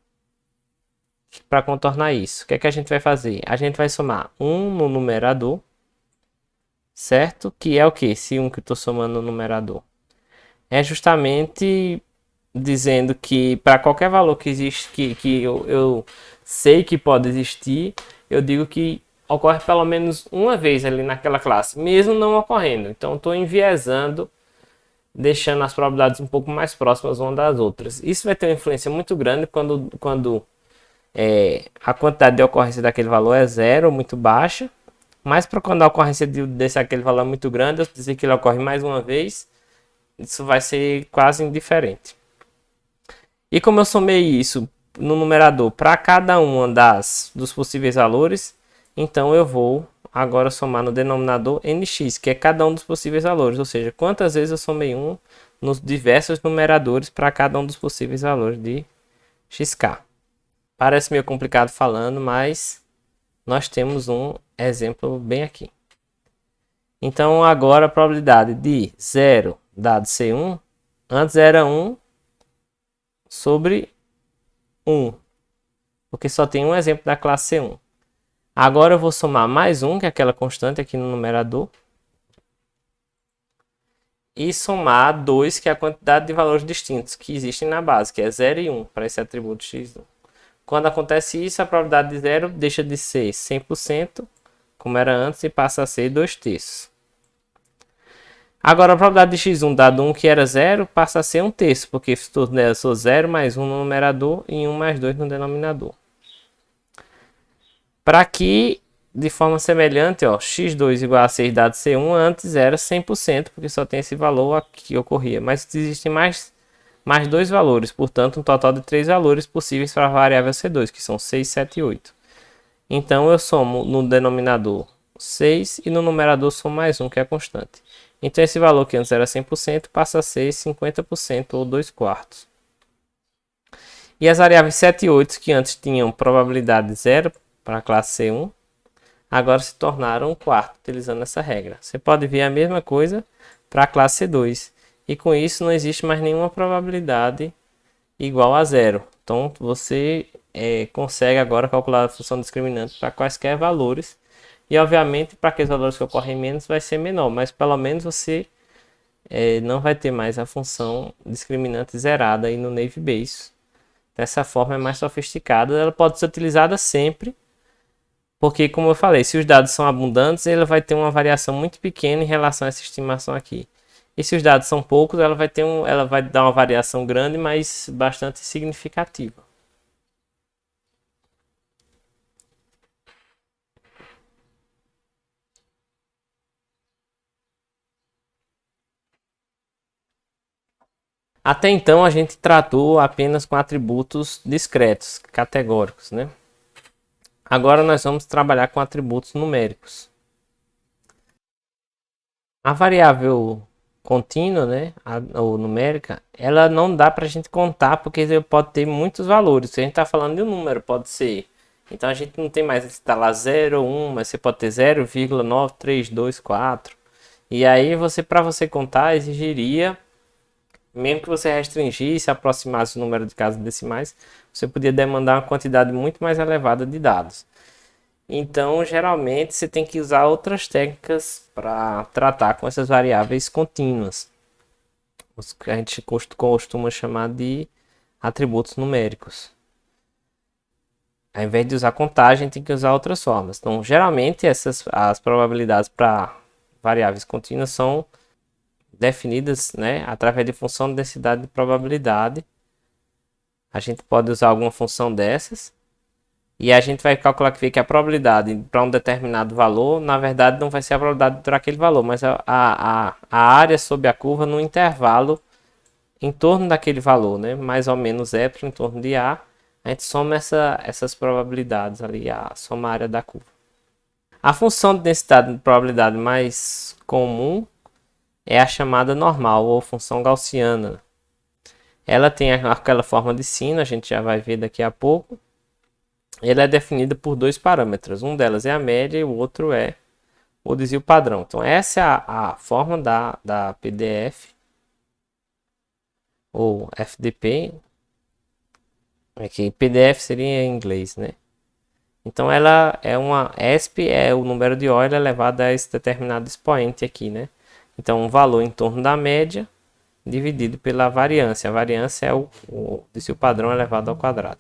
para contornar isso. O que é que a gente vai fazer? A gente vai somar 1 no numerador, certo? Que é o que? Esse 1 que eu estou somando no numerador. É justamente dizendo que para qualquer valor que existe, que eu sei que pode existir, eu digo que ocorre pelo menos uma vez ali naquela classe, mesmo não ocorrendo. Então estou enviesando, deixando as probabilidades um pouco mais próximas uma das outras. Isso vai ter uma influência muito grande quando a quantidade de ocorrência daquele valor é zero, muito baixa. Mas para quando a ocorrência desse aquele valor é muito grande, eu dizer que ele ocorre mais uma vez, isso vai ser quase indiferente. E como eu somei isso no numerador para cada uma dos possíveis valores, então eu vou agora somar no denominador nx, que é cada um dos possíveis valores, ou seja, quantas vezes eu somei 1 nos diversos numeradores para cada um dos possíveis valores de xk. Parece meio complicado falando, mas nós temos um exemplo bem aqui. Então agora a probabilidade de 0 dado C1, antes era 1 sobre 1, porque só tem um exemplo da classe C1. Agora eu vou somar mais 1, que é aquela constante aqui no numerador, e somar 2, que é a quantidade de valores distintos que existem na base, que é 0 e 1, para esse atributo x1. Quando acontece isso, a probabilidade de 0 deixa de ser 100%, como era antes, e passa a ser 2/3. Agora a probabilidade de x1 dado 1, que era 0, passa a ser 1/3, porque eu sou 0 mais 1 no numerador e 1 mais 2 no denominador. Para aqui, de forma semelhante, ó, x2 igual a 6 dado C1, antes era 100%, porque só tem esse valor aqui que ocorria. Mas existem mais dois valores, portanto, um total de 3 valores possíveis para a variável C2, que são 6, 7 e 8. Então, eu somo no denominador 6 e no numerador somo mais 1, que é a constante. Então, esse valor que antes era 100% passa a ser 50% ou 2/4. E as variáveis 7 e 8, que antes tinham probabilidade 0 para a classe C1, agora se tornaram 1/4, utilizando essa regra. Você pode ver a mesma coisa para a classe C2. E com isso não existe mais nenhuma probabilidade igual a 0. Então você consegue agora calcular a função discriminante para quaisquer valores. E obviamente para aqueles valores que ocorrem menos vai ser menor, mas pelo menos você não vai ter mais a função discriminante zerada aí no Naive Bayes. Dessa forma é mais sofisticada, ela pode ser utilizada sempre, porque como eu falei, se os dados são abundantes, ele vai ter uma variação muito pequena em relação a essa estimação aqui. E se os dados são poucos, ela vai dar uma variação grande, mas bastante significativa. Até então a gente tratou apenas com atributos discretos, categóricos, né? Agora nós vamos trabalhar com atributos numéricos. A variável contínua, né, ou numérica, ela não dá para a gente contar porque pode ter muitos valores. Se a gente está falando de um número, pode ser. Então a gente não tem mais está lá 0 ou 1, mas você pode ter 0,9324. E aí para você contar, exigiria, mesmo que você restringisse, aproximasse o número de casas decimais, você podia demandar uma quantidade muito mais elevada de dados. Então, geralmente, você tem que usar outras técnicas para tratar com essas variáveis contínuas, os que a gente costuma chamar de atributos numéricos. Ao invés de usar contagem, tem que usar outras formas. Então, geralmente, as probabilidades para variáveis contínuas são definidas, né, através de função de densidade de probabilidade. A gente pode usar alguma função dessas. E a gente vai calcular que a probabilidade para um determinado valor, na verdade, não vai ser a probabilidade para aquele valor, mas a área sob a curva no intervalo em torno daquele valor, né? Mais ou menos em torno de A. A gente soma essas probabilidades ali, soma a área da curva. A função de densidade de probabilidade mais comum é a chamada normal, ou função gaussiana. Ela tem aquela forma de sino, a gente já vai ver daqui a pouco. Ela é definida por dois parâmetros. Um delas é a média e o outro é o desvio padrão. Então, essa é a forma da PDF ou FDP. Aqui, PDF seria em inglês, né? Então, ela é uma ESP, é o número de OIL elevado a esse determinado expoente aqui, né? Então, um valor em torno da média dividido pela variância. A variância é o desvio padrão elevado ao quadrado.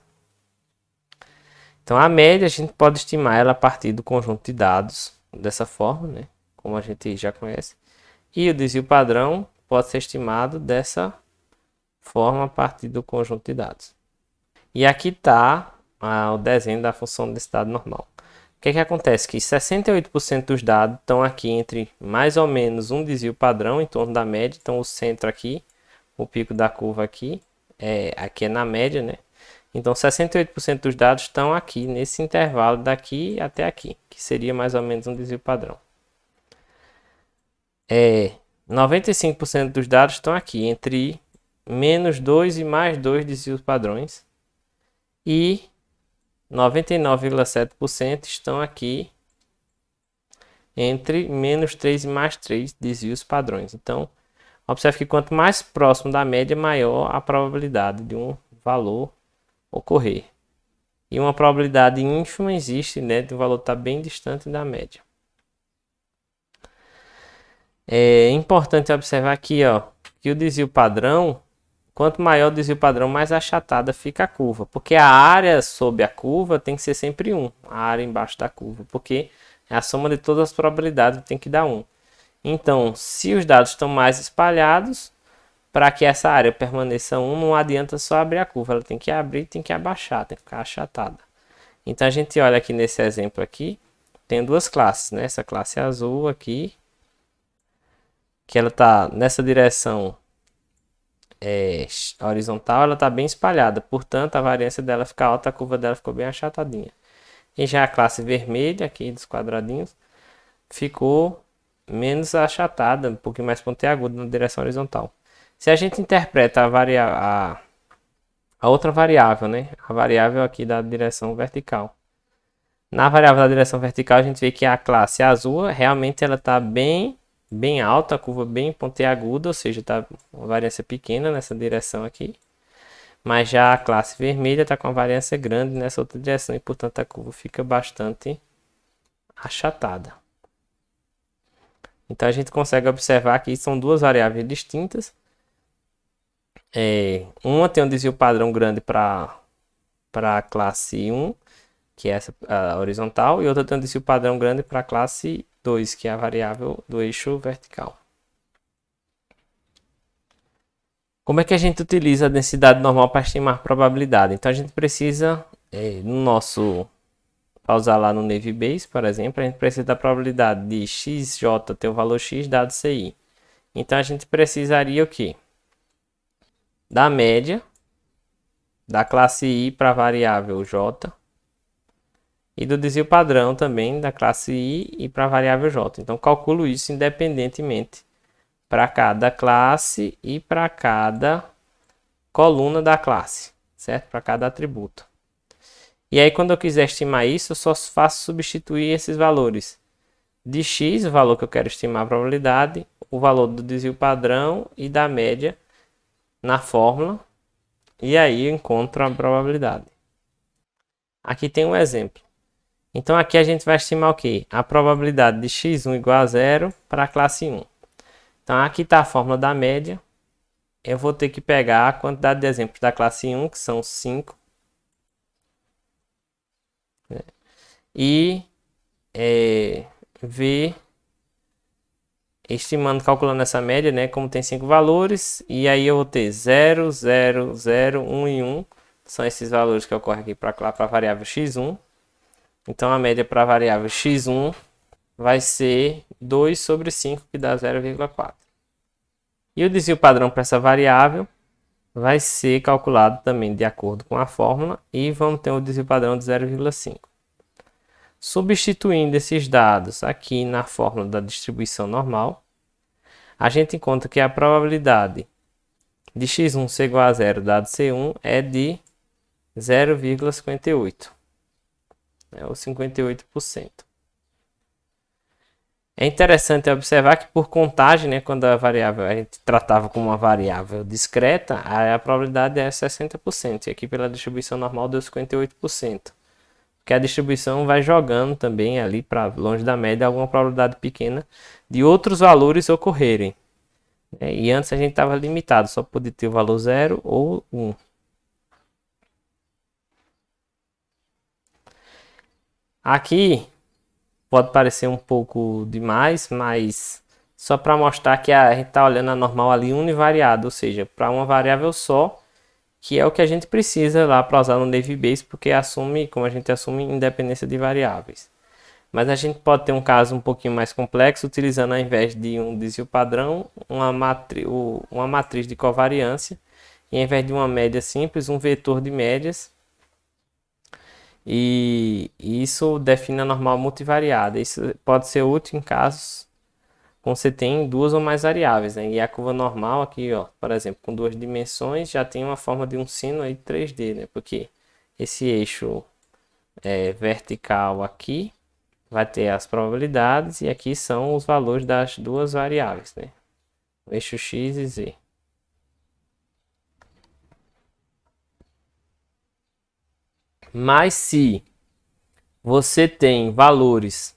Então, a média a gente pode estimar ela a partir do conjunto de dados, dessa forma, né? Como a gente já conhece. E o desvio padrão pode ser estimado dessa forma a partir do conjunto de dados. E aqui está o desenho da função de densidade normal. O que acontece? Que 68% dos dados estão aqui entre mais ou menos um desvio padrão em torno da média. Então, o centro aqui, o pico da curva aqui é na média, né? Então, 68% dos dados estão aqui, nesse intervalo daqui até aqui, que seria mais ou menos um desvio padrão. 95% dos dados estão aqui, entre menos 2 e mais 2 desvios padrões. E 99,7% estão aqui entre menos 3 e mais 3 desvios padrões. Então, observe que quanto mais próximo da média, maior a probabilidade de um valor ocorrer. E uma probabilidade ínfima existe, né, de o valor estar bem distante da média. É importante observar aqui, ó, que o desvio padrão, quanto maior o desvio padrão, mais achatada fica a curva. Porque a área sob a curva tem que ser sempre 1, a área embaixo da curva. Porque é a soma de todas as probabilidades que tem que dar 1. Então, se os dados estão mais espalhados, para que essa área permaneça 1, não adianta só abrir a curva, ela tem que abrir, tem que abaixar, tem que ficar achatada. Então a gente olha aqui nesse exemplo aqui, tem duas classes, né? Essa classe azul aqui, que ela está nessa direção horizontal, ela está bem espalhada, portanto a variância dela fica alta, a curva dela ficou bem achatadinha. E já a classe vermelha aqui dos quadradinhos ficou menos achatada, um pouquinho mais pontiaguda na direção horizontal. Se a gente interpreta a outra variável, né? A variável aqui da direção vertical. Na variável da direção vertical, a gente vê que a classe azul, realmente ela está bem alta, a curva bem pontiaguda, ou seja, está uma variância pequena nessa direção aqui. Mas já a classe vermelha está com uma variância grande nessa outra direção e, portanto, a curva fica bastante achatada. Então, a gente consegue observar que são duas variáveis distintas. Uma tem um desvio padrão grande para a classe 1, que é essa a horizontal, e outra tem um desvio padrão grande para a classe 2, que é a variável do eixo vertical. Como é que a gente utiliza a densidade normal para estimar probabilidade? Então a gente precisa, para usar lá no Navy Base, por exemplo, a gente precisa da probabilidade de xj ter o valor x dado ci. Então a gente precisaria o quê? Da média da classe I para a variável j e do desvio padrão também da classe I e para a variável j. Então calculo isso independentemente para cada classe e para cada coluna da classe, certo? Para cada atributo. E aí quando eu quiser estimar isso, eu só faço substituir esses valores de x, o valor que eu quero estimar a probabilidade, o valor do desvio padrão e da média na fórmula, e aí eu encontro a probabilidade. Aqui tem um exemplo. Então aqui a gente vai estimar o quê? A probabilidade de x1 igual a 0 para a classe 1. Então aqui está a fórmula da média. Eu vou ter que pegar a quantidade de exemplos da classe 1, que são 5. Né? E ver, estimando, calculando essa média, né? Como tem 5 valores. E aí eu vou ter 0, 0, 0, 1 e 1. São esses valores que ocorrem aqui para a variável x1. Então a média para a variável x1 vai ser 2 sobre 5, que dá 0,4. E o desvio padrão para essa variável vai ser calculado também de acordo com a fórmula e vamos ter um desvio padrão de 0,5. Substituindo esses dados aqui na fórmula da distribuição normal, a gente encontra que a probabilidade de x1 ser igual a 0 dado C1 é de 0,58, ou 58%. É interessante observar que por contagem, né, quando a variável a gente tratava como uma variável discreta, a probabilidade é 60%, e aqui pela distribuição normal deu 58%. Porque a distribuição vai jogando também ali para longe da média alguma probabilidade pequena de outros valores ocorrerem. E antes a gente estava limitado, só podia ter o valor 0 ou 1. Aqui pode parecer um pouco demais, mas só para mostrar que a gente está olhando a normal ali univariada, ou seja, para uma variável só, que é o que a gente precisa lá para usar no Naive Bayes, porque assume, como a gente assume, independência de variáveis. Mas a gente pode ter um caso um pouquinho mais complexo, utilizando ao invés de um desvio padrão, uma matriz de covariância, e ao invés de uma média simples, um vetor de médias. E isso define a normal multivariada. Isso pode ser útil em casos quando você tem duas ou mais variáveis, né? E a curva normal aqui, ó, por exemplo, com duas dimensões, já tem uma forma de um sino aí 3D, né? Porque esse eixo vertical aqui vai ter as probabilidades e aqui são os valores das duas variáveis, né? O eixo x e z. Mas se você tem valores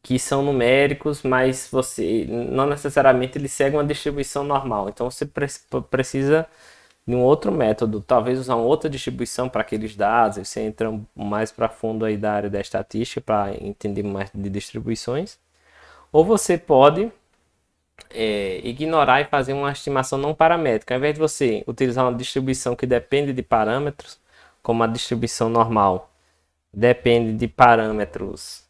que são numéricos, mas você não necessariamente eles seguem uma distribuição normal. Então você precisa de um outro método, talvez usar uma outra distribuição para aqueles dados. Você entra mais para fundo aí da área da estatística para entender mais de distribuições. Ou você pode ignorar e fazer uma estimação não paramétrica. Ao invés de você utilizar uma distribuição que depende de parâmetros, como a distribuição normal depende de parâmetros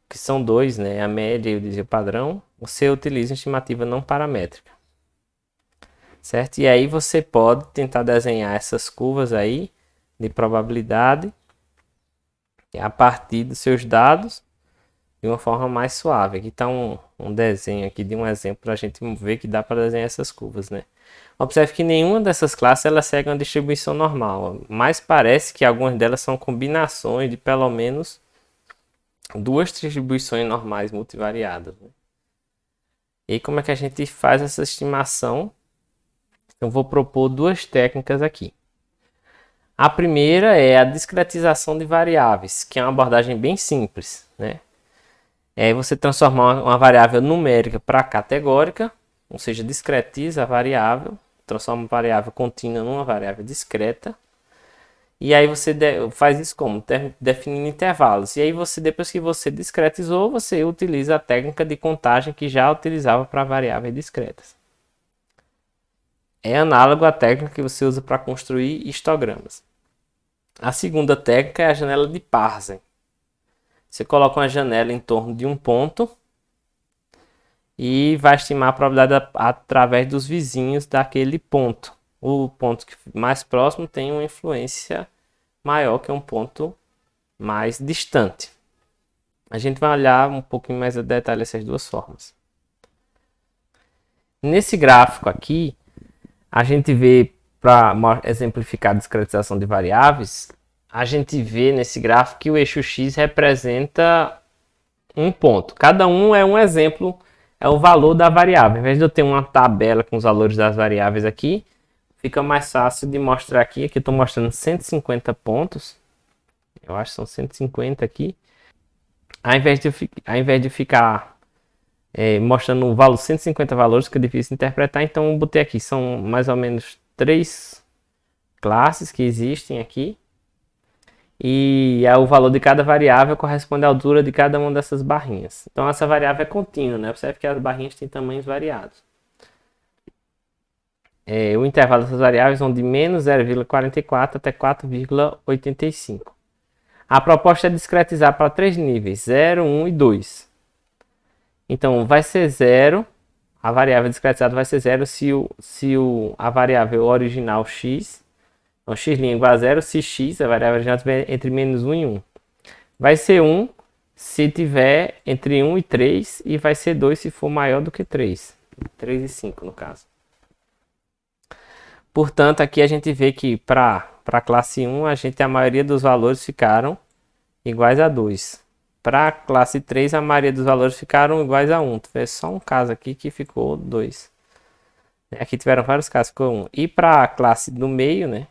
que são dois, né? A média e o desvio padrão, você utiliza uma estimativa não paramétrica. Certo? E aí você pode tentar desenhar essas curvas aí de probabilidade a partir dos seus dados de uma forma mais suave. Aqui está um desenho aqui de um exemplo para a gente ver que dá para desenhar essas curvas, né? Observe que nenhuma dessas classes ela segue uma distribuição normal, mas parece que algumas delas são combinações de pelo menos duas distribuições normais multivariadas, né? E como é que a gente faz essa estimação? Eu vou propor duas técnicas aqui. A primeira é a discretização de variáveis, que é uma abordagem bem simples, né? É você transformar uma variável numérica para categórica, ou seja, discretiza a variável, transforma uma variável contínua numa variável discreta. E aí você faz isso como? Definindo intervalos. E aí você, depois que você discretizou, você utiliza a técnica de contagem que já utilizava para variáveis discretas. É análogo à técnica que você usa para construir histogramas. A segunda técnica é a janela de Parsen. Você coloca uma janela em torno de um ponto e vai estimar a probabilidade através dos vizinhos daquele ponto. O ponto mais próximo tem uma influência maior que um ponto mais distante. A gente vai olhar um pouquinho mais a detalhe essas duas formas. Nesse gráfico aqui, a gente vê, para exemplificar a discretização de variáveis, a gente vê nesse gráfico que o eixo X representa um ponto. Cada um é um exemplo, é o valor da variável. Em vez de eu ter uma tabela com os valores das variáveis aqui, fica mais fácil de mostrar aqui. Aqui eu estou mostrando 150 pontos. Eu acho que são 150 aqui. Ao invés de ficar mostrando o valor 150 valores, que é difícil de interpretar, então eu botei aqui. São mais ou menos 3 classes que existem aqui. E o valor de cada variável corresponde à altura de cada uma dessas barrinhas. Então essa variável é contínua, né? Observe que as barrinhas têm tamanhos variados. O intervalo dessas variáveis vão de menos 0,44 até 4,85. A proposta é discretizar para 3 níveis, 0, 1 e 2. Então vai ser 0, a variável discretizada vai ser 0 se a variável original x, então x' igual a 0, se x, a variável original, estiver entre menos 1 e 1. Vai ser 1 se tiver entre 1 e 3 e vai ser 2 se for maior do que 3. 3 e 5 no caso. Portanto, aqui a gente vê que para a classe 1, a maioria dos valores ficaram iguais a 2. Para a classe 3, a maioria dos valores ficaram iguais a 1. Teve só um caso aqui que ficou 2. Aqui tiveram vários casos, ficou 1. E para a classe do meio, né?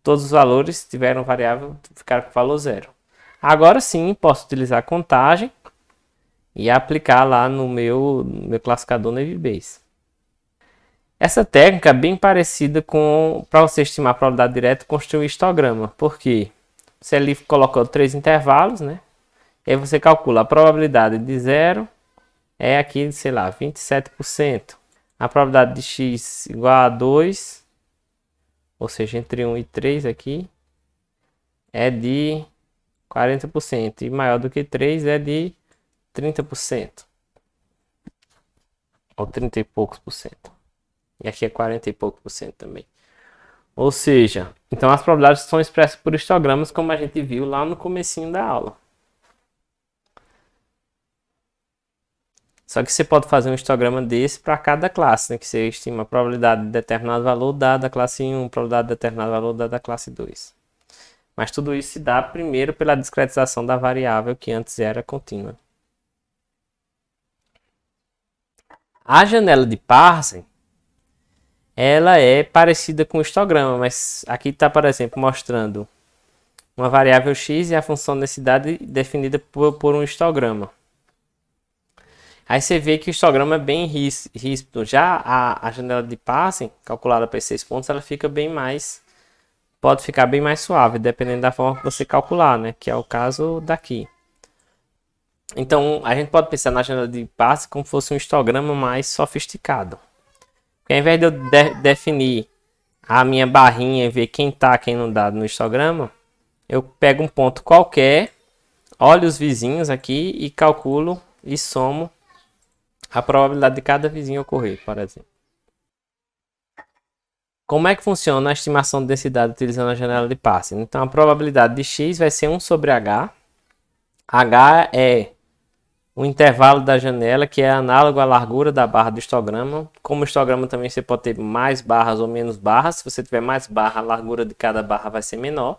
Todos os valores tiveram variável, ficaram com valor 0. Agora sim, posso utilizar a contagem e aplicar lá no meu classificador Naive Bayes. Essa técnica é bem parecida com, para você estimar a probabilidade direta, construir um histograma. Porque você ali colocou 3 intervalos, né? E aí você calcula a probabilidade de 0 é aqui, sei lá, 27%. A probabilidade de x igual a 2, ou seja, entre 1 e 3 aqui, é de 40%. E maior do que 3 é de 30%. Ou 30 e poucos por cento. E aqui é 40 e pouco por cento também. Ou seja, então as probabilidades são expressas por histogramas, como a gente viu lá no comecinho da aula. Só que você pode fazer um histograma desse para cada classe, né? Que você estima a probabilidade de determinado valor dada a classe 1, probabilidade de determinado valor dada a classe 2. Mas tudo isso se dá primeiro pela discretização da variável que antes era contínua. A janela de Parsons, ela é parecida com o histograma, mas aqui está, por exemplo, mostrando uma variável x e a função densidade definida por um histograma. Aí você vê que o histograma é bem ríspido. Já a janela de Parsons, calculada para 6 pontos, ela fica bem mais, pode ficar bem mais suave, dependendo da forma que você calcular, né? Que é o caso daqui. Então, a gente pode pensar na janela de Parsons como se fosse um histograma mais sofisticado. Porque ao invés de eu definir a minha barrinha e ver quem está, quem não dá no histograma, eu pego um ponto qualquer, olho os vizinhos aqui e calculo e somo a probabilidade de cada vizinho ocorrer, por exemplo. Como é que funciona a estimação de densidade utilizando a janela de Parsons? Então, a probabilidade de x vai ser 1 sobre h. H é o intervalo da janela, que é análogo à largura da barra do histograma. Como histograma também você pode ter mais barras ou menos barras. Se você tiver mais barra, a largura de cada barra vai ser menor.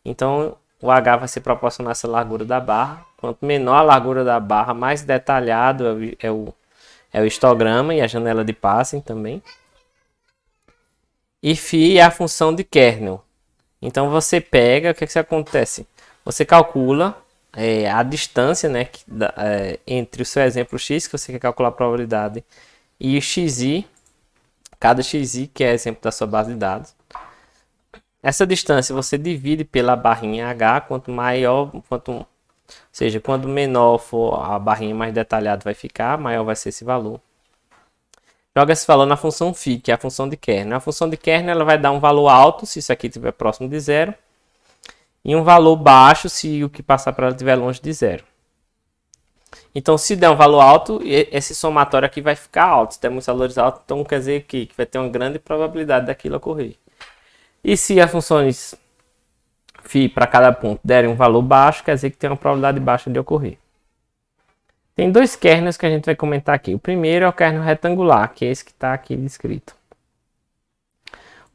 Então, o H vai ser proporcional a essa largura da barra. Quanto menor a largura da barra, mais detalhado é o histograma e a janela de Parsons também. E φ é a função de kernel. Então, você pega, o que acontece? Você calcula a distância, né, entre o seu exemplo x, que você quer calcular a probabilidade, e o xi, cada xi, que é exemplo da sua base de dados. Essa distância você divide pela barrinha h, quanto menor for a barrinha, mais detalhado vai ficar, maior vai ser esse valor. Joga esse valor na função φ, que é a função de kernel. A função de kernel ela vai dar um valor alto, se isso aqui estiver próximo de zero, e um valor baixo se o que passar para ela estiver longe de zero. Então, se der um valor alto, esse somatório aqui vai ficar alto. Se der muitos valores altos, então quer dizer que vai ter uma grande probabilidade daquilo ocorrer. E se as funções φ para cada ponto derem um valor baixo, quer dizer que tem uma probabilidade baixa de ocorrer. Tem 2 kernels que a gente vai comentar aqui. O primeiro é o kernel retangular, que é esse que está aqui descrito.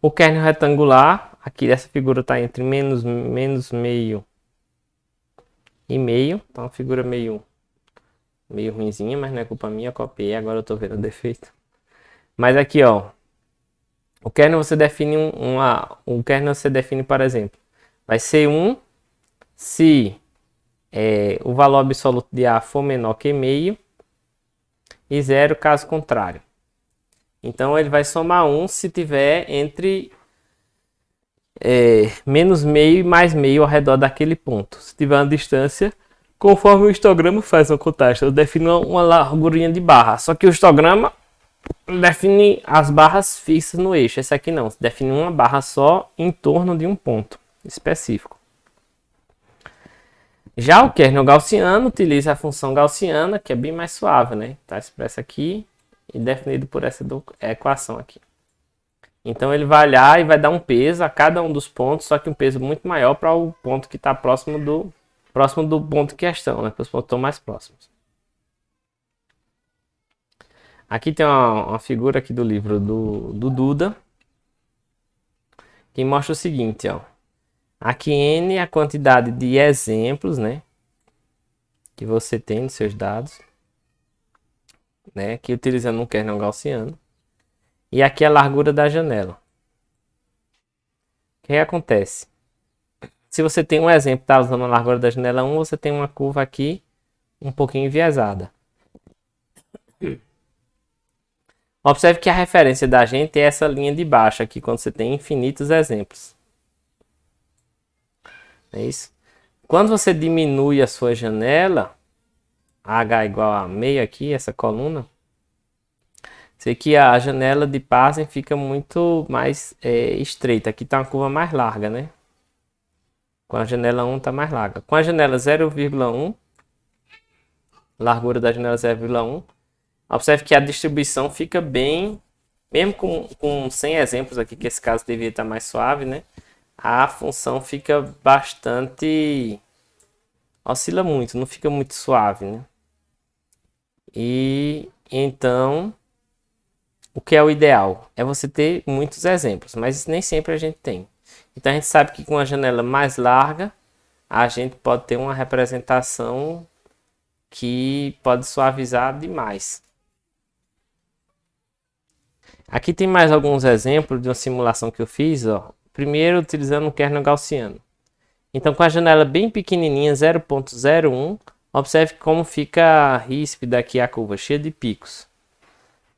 O kernel retangular, Aqui essa figura está entre menos meio e meio. Então uma figura meio ruinzinha, mas não é culpa minha, eu copiei, agora eu tô vendo o defeito. Mas aqui, ó, o kernel você define o kernel você define, por exemplo, vai ser 1 se o valor absoluto de A for menor que meio e 0 caso contrário. Então ele vai somar 1 se tiver entre menos meio e mais meio ao redor daquele ponto. Se tiver uma distância, conforme o histograma faz uma contagem, eu defino uma largurinha de barra. Só que o histograma define as barras fixas no eixo. Esse aqui não, define uma barra só em torno de um ponto específico. Já o kernel gaussiano utiliza a função gaussiana, que é bem mais suave, né? Está expressa aqui e definido por essa equação aqui. Então ele vai olhar e vai dar um peso a cada um dos pontos, só que um peso muito maior para o ponto que está próximo do ponto em questão, né? Para os pontos estão mais próximos. Aqui tem uma figura aqui do livro do Duda, que mostra o seguinte, ó. Aqui N é a quantidade de exemplos, né, que você tem nos seus dados, né, aqui utilizando um kernel gaussiano. E aqui a largura da janela. O que acontece? Se você tem um exemplo, está usando a largura da janela 1, você tem uma curva aqui um pouquinho enviesada. Observe que a referência da gente é essa linha de baixo aqui, quando você tem infinitos exemplos. É isso? Quando você diminui a sua janela, H igual a meio aqui, essa coluna, sei que a janela de Parsons fica muito mais estreita. Aqui está uma curva mais larga, né? Com a janela 1 está mais larga. Com a janela 0,1, largura da janela 0,1, observe que a distribuição fica bem, mesmo com 100 exemplos aqui, que esse caso deveria estar mais suave, né? A função fica bastante... oscila muito, não fica muito suave, né? E então, o que é o ideal? É você ter muitos exemplos, mas nem sempre a gente tem. Então a gente sabe que com a janela mais larga, a gente pode ter uma representação que pode suavizar demais. Aqui tem mais alguns exemplos de uma simulação que eu fiz, ó. Primeiro utilizando um kernel gaussiano. Então com a janela bem pequenininha, 0,01, observe como fica ríspida aqui a curva, cheia de picos,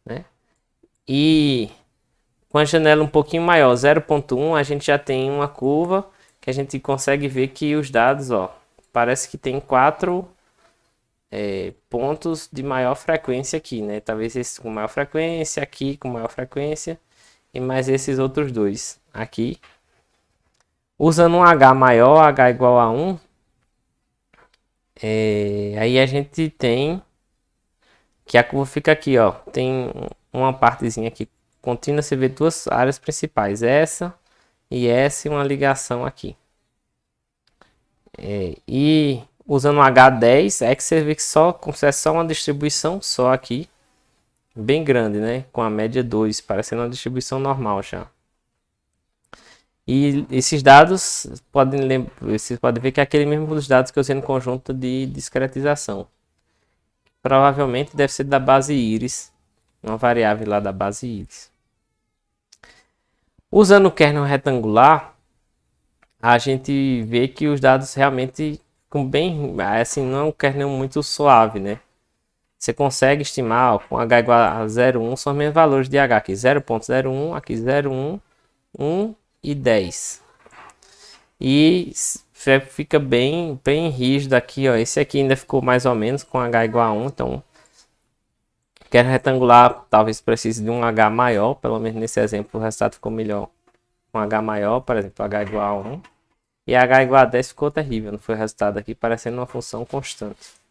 né? E com a janela um pouquinho maior, 0,1, a gente já tem uma curva que a gente consegue ver que os dados, ó, parece que tem 4 pontos de maior frequência aqui, né? Talvez esse com maior frequência, aqui com maior frequência e mais esses outros dois aqui. Usando um H maior, H igual a 1, aí a gente tem que a curva fica aqui, ó. Tem uma partezinha aqui contínua, você vê duas áreas principais, essa e uma ligação aqui. E usando um H10, é que você vê que é só uma distribuição só aqui, bem grande, né? Com a média 2, parecendo uma distribuição normal já. E esses dados, vocês podem ver que é aquele mesmo dos dados que eu usei no conjunto de discretização. Provavelmente deve ser da base íris, uma variável lá da base íris. Usando o kernel retangular, a gente vê que os dados realmente ficam bem, assim, não é um kernel muito suave, né? Você consegue estimar, ó, com H igual a 0,1, são os mesmos valores de H aqui, 0,01, aqui 0,1, 1 e 10. E fica bem rígido aqui, ó. Esse aqui ainda ficou mais ou menos com H igual a 1, então kernel retangular talvez precise de um H maior, pelo menos nesse exemplo o resultado ficou melhor com H maior, por exemplo, H igual a 1. E H igual a 10 ficou terrível, não foi o resultado aqui, parecendo uma função constante.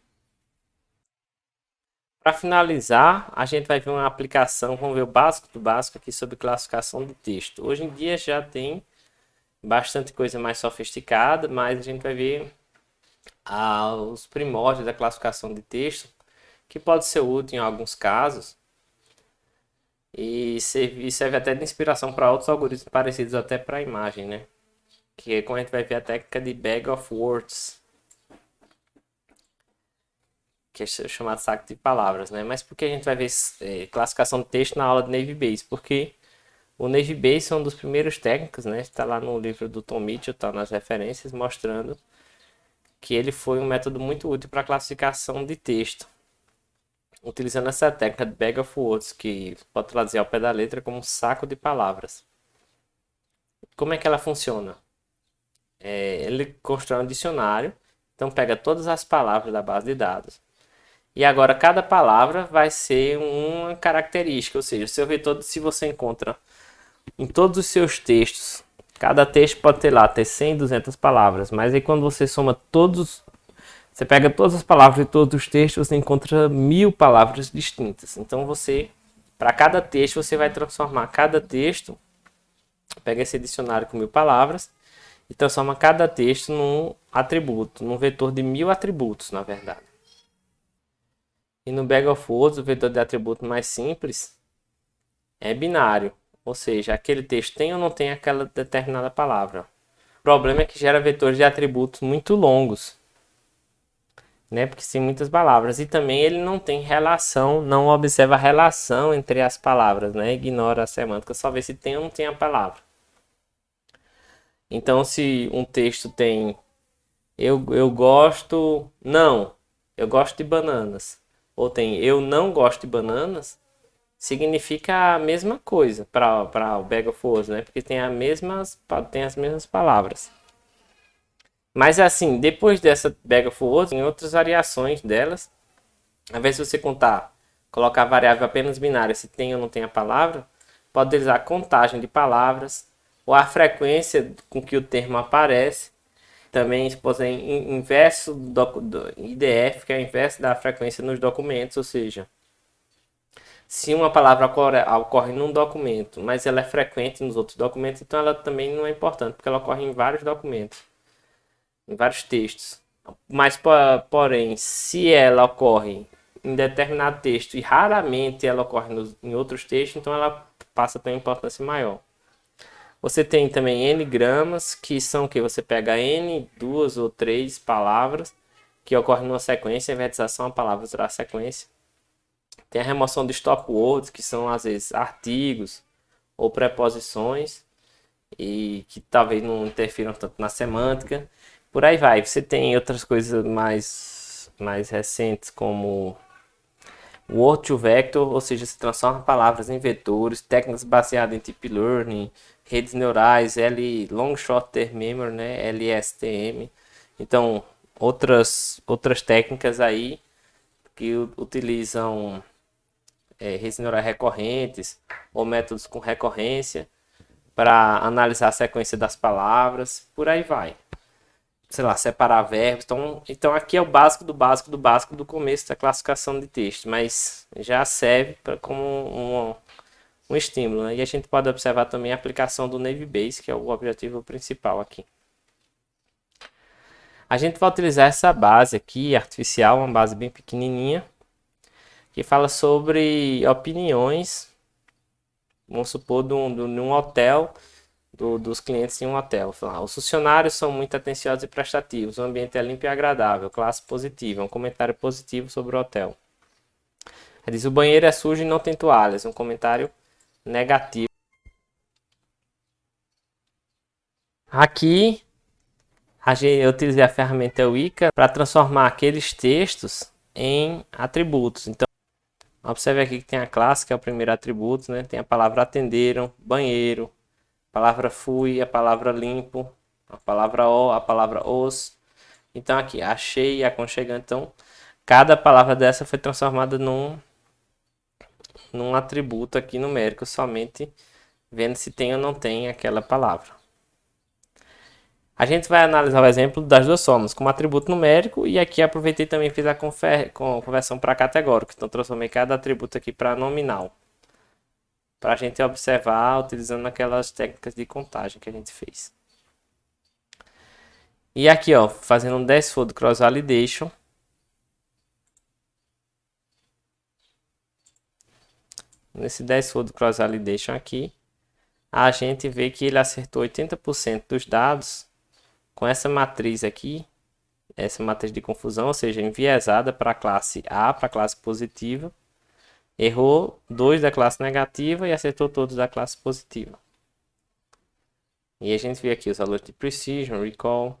Para finalizar, a gente vai ver uma aplicação, vamos ver o básico do básico aqui sobre classificação de texto. Hoje em dia já tem bastante coisa mais sofisticada, mas a gente vai ver os primórdios da classificação de texto, que pode ser útil em alguns casos. E serve até de inspiração para outros algoritmos parecidos até para a imagem, né? Que é como a gente vai ver a técnica de Bag of Words, que é chamado saco de palavras, né? Mas por que a gente vai ver classificação de texto na aula de Navy Base? Porque o Navy Base é um dos primeiros técnicos, né? Está lá no livro do Tom Mitchell, está nas referências, mostrando que ele foi um método muito útil para classificação de texto. Utilizando essa técnica de Bag of Words, que pode traduzir ao pé da letra como saco de palavras. Como é que ela funciona? Ele constrói um dicionário, então pega todas as palavras da base de dados. E agora cada palavra vai ser uma característica, ou seja, se você encontra em todos os seus textos, cada texto pode ter 100, 200 palavras, mas aí quando você soma todos, você pega todas as palavras de todos os textos, você encontra 1000 palavras distintas. Então para cada texto, você vai transformar cada texto, pega esse dicionário com 1000 palavras e transforma cada texto num atributo, num vetor de 1000 atributos, na verdade. E no Bag of Words, o vetor de atributo mais simples é binário, ou seja, aquele texto tem ou não tem aquela determinada palavra. O problema é que gera vetores de atributos muito longos, né? Porque tem muitas palavras. E também ele não tem relação, não observa a relação entre as palavras, né? Ignora a semântica, só vê se tem ou não tem a palavra. Então, se um texto tem eu gosto, não, eu gosto de bananas, ou tem eu não gosto de bananas, significa a mesma coisa para o Bag of Words, né? Porque tem as mesmas palavras. Mas assim, depois dessa Bag of Words, tem outras variações delas. Ao invés de você colocar a variável apenas binária, se tem ou não tem a palavra, pode utilizar a contagem de palavras ou a frequência com que o termo aparece. Também expor inverso do IDF, que é o inverso da frequência nos documentos, ou seja, se uma palavra ocorre num documento, mas ela é frequente nos outros documentos, então ela também não é importante, porque ela ocorre em vários documentos, em vários textos. Mas, porém, se ela ocorre em determinado texto e raramente ela ocorre em outros textos, então ela passa a ter uma importância maior. Você tem também n-gramas, que são que você pega n, 2 ou 3 palavras que ocorrem numa sequência, a invertização a palavra da sequência. Tem a remoção de stop words, que são às vezes artigos ou preposições e que talvez não interfiram tanto na semântica. Por aí vai. Você tem outras coisas mais recentes como Word to Vector, ou seja, se transforma palavras em vetores, técnicas baseadas em Deep Learning, redes neurais, Long Short Term Memory, né, LSTM. Então, outras técnicas aí que utilizam redes neurais recorrentes ou métodos com recorrência para analisar a sequência das palavras, por aí vai. Sei lá, separar verbos. Então aqui é o básico do básico do básico do começo da classificação de texto, mas já serve como um estímulo, né? E a gente pode observar também a aplicação do Navy Base, que é o objetivo principal aqui. A gente vai utilizar essa base aqui, artificial, uma base bem pequenininha, que fala sobre opiniões, vamos supor, de um hotel, dos clientes em um hotel. Os funcionários são muito atenciosos e prestativos, o ambiente é limpo e agradável, classe positiva, um comentário positivo sobre o hotel. Diz, o banheiro é sujo e não tem toalhas, um comentário negativo. Aqui eu utilizei a ferramenta Wika para transformar aqueles textos em atributos. Então, observe aqui que tem a classe, que é o primeiro atributo, né? Tem a palavra atenderam, banheiro, a palavra fui, a palavra limpo, a palavra o, a palavra os. Então aqui, achei e aconchegante. Então, cada palavra dessa foi transformada num atributo aqui numérico, somente vendo se tem ou não tem aquela palavra. A gente vai analisar o exemplo das duas somas como atributo numérico e aqui aproveitei também fiz a conversão para categórico. Então transformei cada atributo aqui para nominal. Para a gente observar utilizando aquelas técnicas de contagem que a gente fez. E aqui, ó, fazendo um dashfold cross validation. nesse 10-fold cross validation aqui, a gente vê que ele acertou 80% dos dados com essa matriz aqui, essa matriz de confusão, ou seja, enviesada para a classe A, para a classe positiva. Errou 2 da classe negativa e acertou todos da classe positiva. E a gente vê aqui os valores de precision, recall.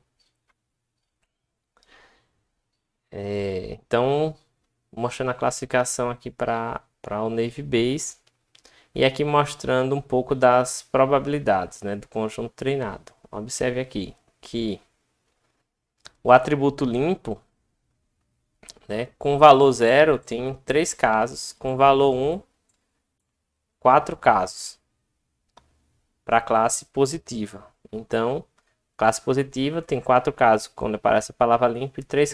Então, mostrando a classificação aqui para o Navy Base. E aqui mostrando um pouco das probabilidades, né, do conjunto treinado. Observe aqui que o atributo limpo, né, com valor 0 tem 3 casos, com valor 1, 4 casos para a classe positiva. Então, classe positiva tem 4 casos quando aparece a palavra limpo e 3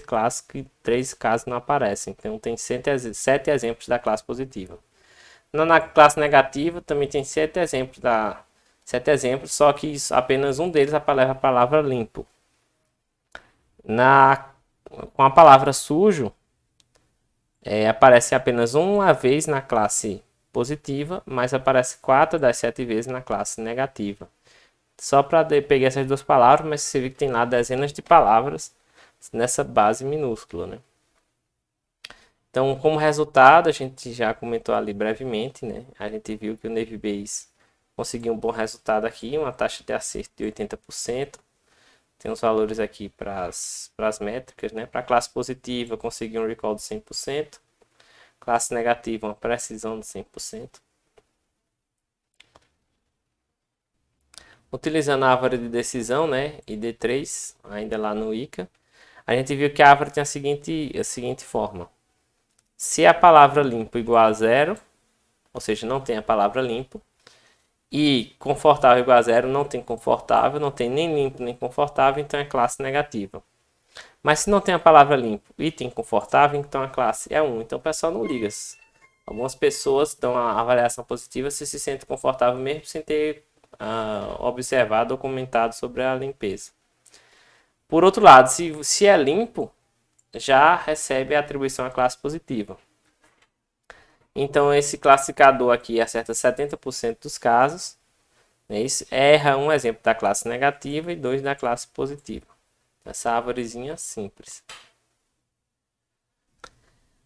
casos não aparecem. Então, tem 7 exemplos da classe positiva. Na classe negativa também tem 7 exemplos, só que apenas um deles leva a palavra limpo. Com a palavra sujo, aparece apenas uma vez na classe positiva, mas aparece 4 das 7 vezes na classe negativa. Só para pegar essas duas palavras, mas você vê que tem lá dezenas de palavras nessa base minúscula, né? Então, como resultado, a gente já comentou ali brevemente, né? A gente viu que o Navy Base conseguiu um bom resultado aqui, uma taxa de acerto de 80%. Tem os valores aqui para as métricas, né? Para a classe positiva, conseguiu um recall de 100%. Classe negativa, uma precisão de 100%. Utilizando a árvore de decisão, né? ID3, ainda lá no ICA, a gente viu que a árvore tem a seguinte forma. Se a palavra limpo igual a 0, ou seja, não tem a palavra limpo, e confortável igual a 0, não tem confortável, não tem nem limpo nem confortável, então é classe negativa. Mas se não tem a palavra limpo e tem confortável, então a classe é 1. Então o pessoal não liga. Algumas pessoas dão a avaliação positiva se sentem confortável mesmo sem ter observado ou comentado sobre a limpeza. Por outro lado, se é limpo, já recebe a atribuição à classe positiva. Então, esse classificador aqui acerta 70% dos casos. Né? Erra um exemplo da classe negativa e 2 da classe positiva. Essa árvorezinha simples.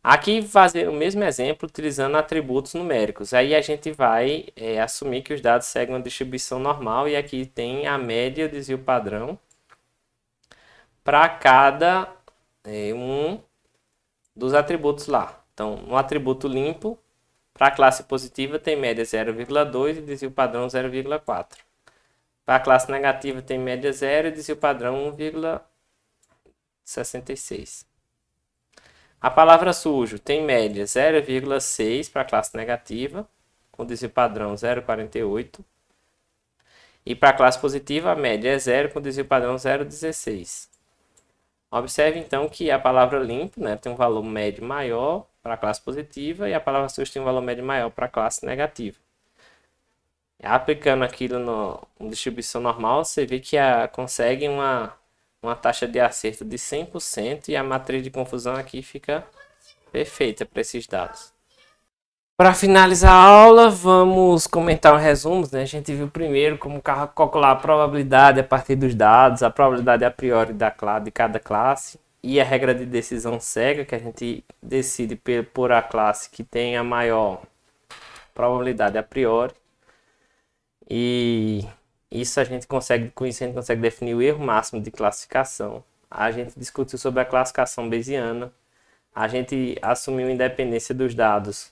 Aqui fazer o mesmo exemplo utilizando atributos numéricos. Aí a gente vai assumir que os dados seguem uma distribuição normal e aqui tem a média e o desvio padrão para cada um dos atributos lá. Então, no atributo limpo, para a classe positiva tem média 0,2 e desvio padrão 0,4. Para a classe negativa tem média 0 e desvio padrão 1,66. A palavra sujo tem média 0,6 para a classe negativa, com desvio padrão 0,48. E para a classe positiva, a média é 0, com desvio padrão 0,16. Observe então que a palavra limpo, né, tem um valor médio maior para a classe positiva e a palavra sujo tem um valor médio maior para a classe negativa. Aplicando aquilo na distribuição normal, você vê que consegue uma taxa de acerto de 100% e a matriz de confusão aqui fica perfeita para esses dados. Para finalizar a aula, vamos comentar um resumo, né? A gente viu primeiro como calcular a probabilidade a partir dos dados, a probabilidade a priori de cada classe e a regra de decisão cega, que a gente decide por a classe que tem a maior probabilidade a priori. E isso com isso a gente consegue definir o erro máximo de classificação. A gente discutiu sobre a classificação bayesiana. A gente assumiu a independência dos dados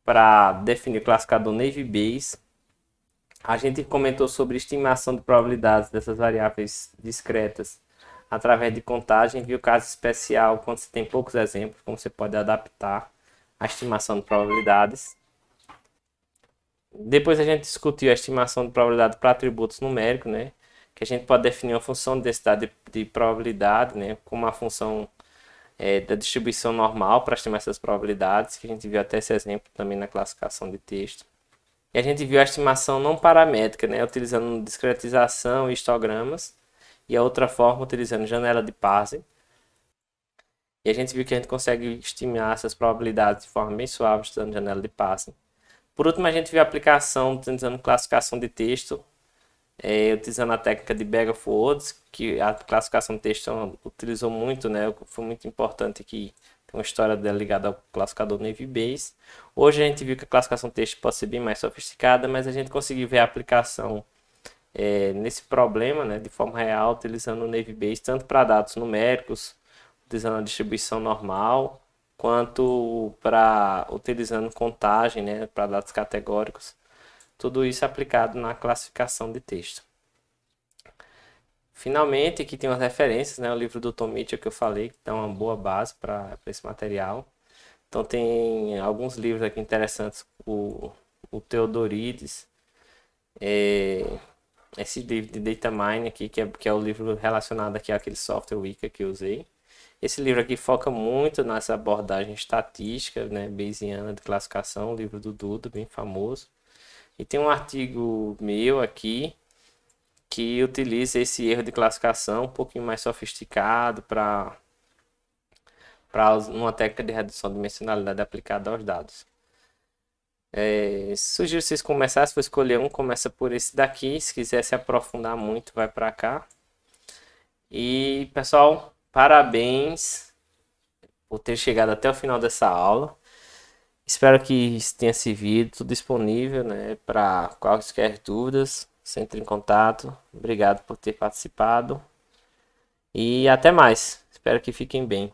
para definir o classificador Navy Base. A gente comentou sobre estimação de probabilidades dessas variáveis discretas através de contagem. Viu o caso especial quando você tem poucos exemplos, como você pode adaptar a estimação de probabilidades. Depois a gente discutiu a estimação de probabilidade para atributos numéricos, né? Que a gente pode definir uma função de densidade de probabilidade, né? Como a função da distribuição normal para estimar essas probabilidades, que a gente viu até esse exemplo também na classificação de texto. E a gente viu a estimação não paramétrica, né? Utilizando discretização e histogramas, e a outra forma utilizando janela de parsing. E a gente viu que a gente consegue estimar essas probabilidades de forma bem suave usando janela de parsing. Por último, a gente viu a aplicação utilizando classificação de texto, utilizando a técnica de Bag of Words, que a classificação de texto utilizou muito, né? Foi muito importante aqui. Tem uma história dela ligada ao classificador Navy Base. Hoje a gente viu que a classificação de texto pode ser bem mais sofisticada, mas a gente conseguiu ver a aplicação nesse problema, né, de forma real, utilizando o Navy Base, tanto para dados numéricos, utilizando a distribuição normal, quanto para utilizando contagem, né, para dados categóricos. Tudo isso aplicado na classificação de texto. Finalmente, aqui tem umas referências, né, o livro do Tom Mitchell que eu falei, que dá uma boa base para esse material. Então tem alguns livros aqui interessantes, o Theodorides, esse livro de Data Mining aqui, que é o livro relacionado aqui àquele software Weka que eu usei. Esse livro aqui foca muito nessa abordagem estatística, né, bayesiana de classificação, o livro do Duda, bem famoso. E tem um artigo meu aqui que utiliza esse erro de classificação um pouquinho mais sofisticado para uma técnica de redução de dimensionalidade aplicada aos dados. Sugiro vocês começarem, se for escolher um, começa por esse daqui. Se quiser se aprofundar muito, vai para cá. E pessoal, parabéns por ter chegado até o final dessa aula. Espero que tenha servido, tudo disponível, né, para quaisquer dúvidas, você entre em contato. Obrigado por ter participado e até mais. Espero que fiquem bem.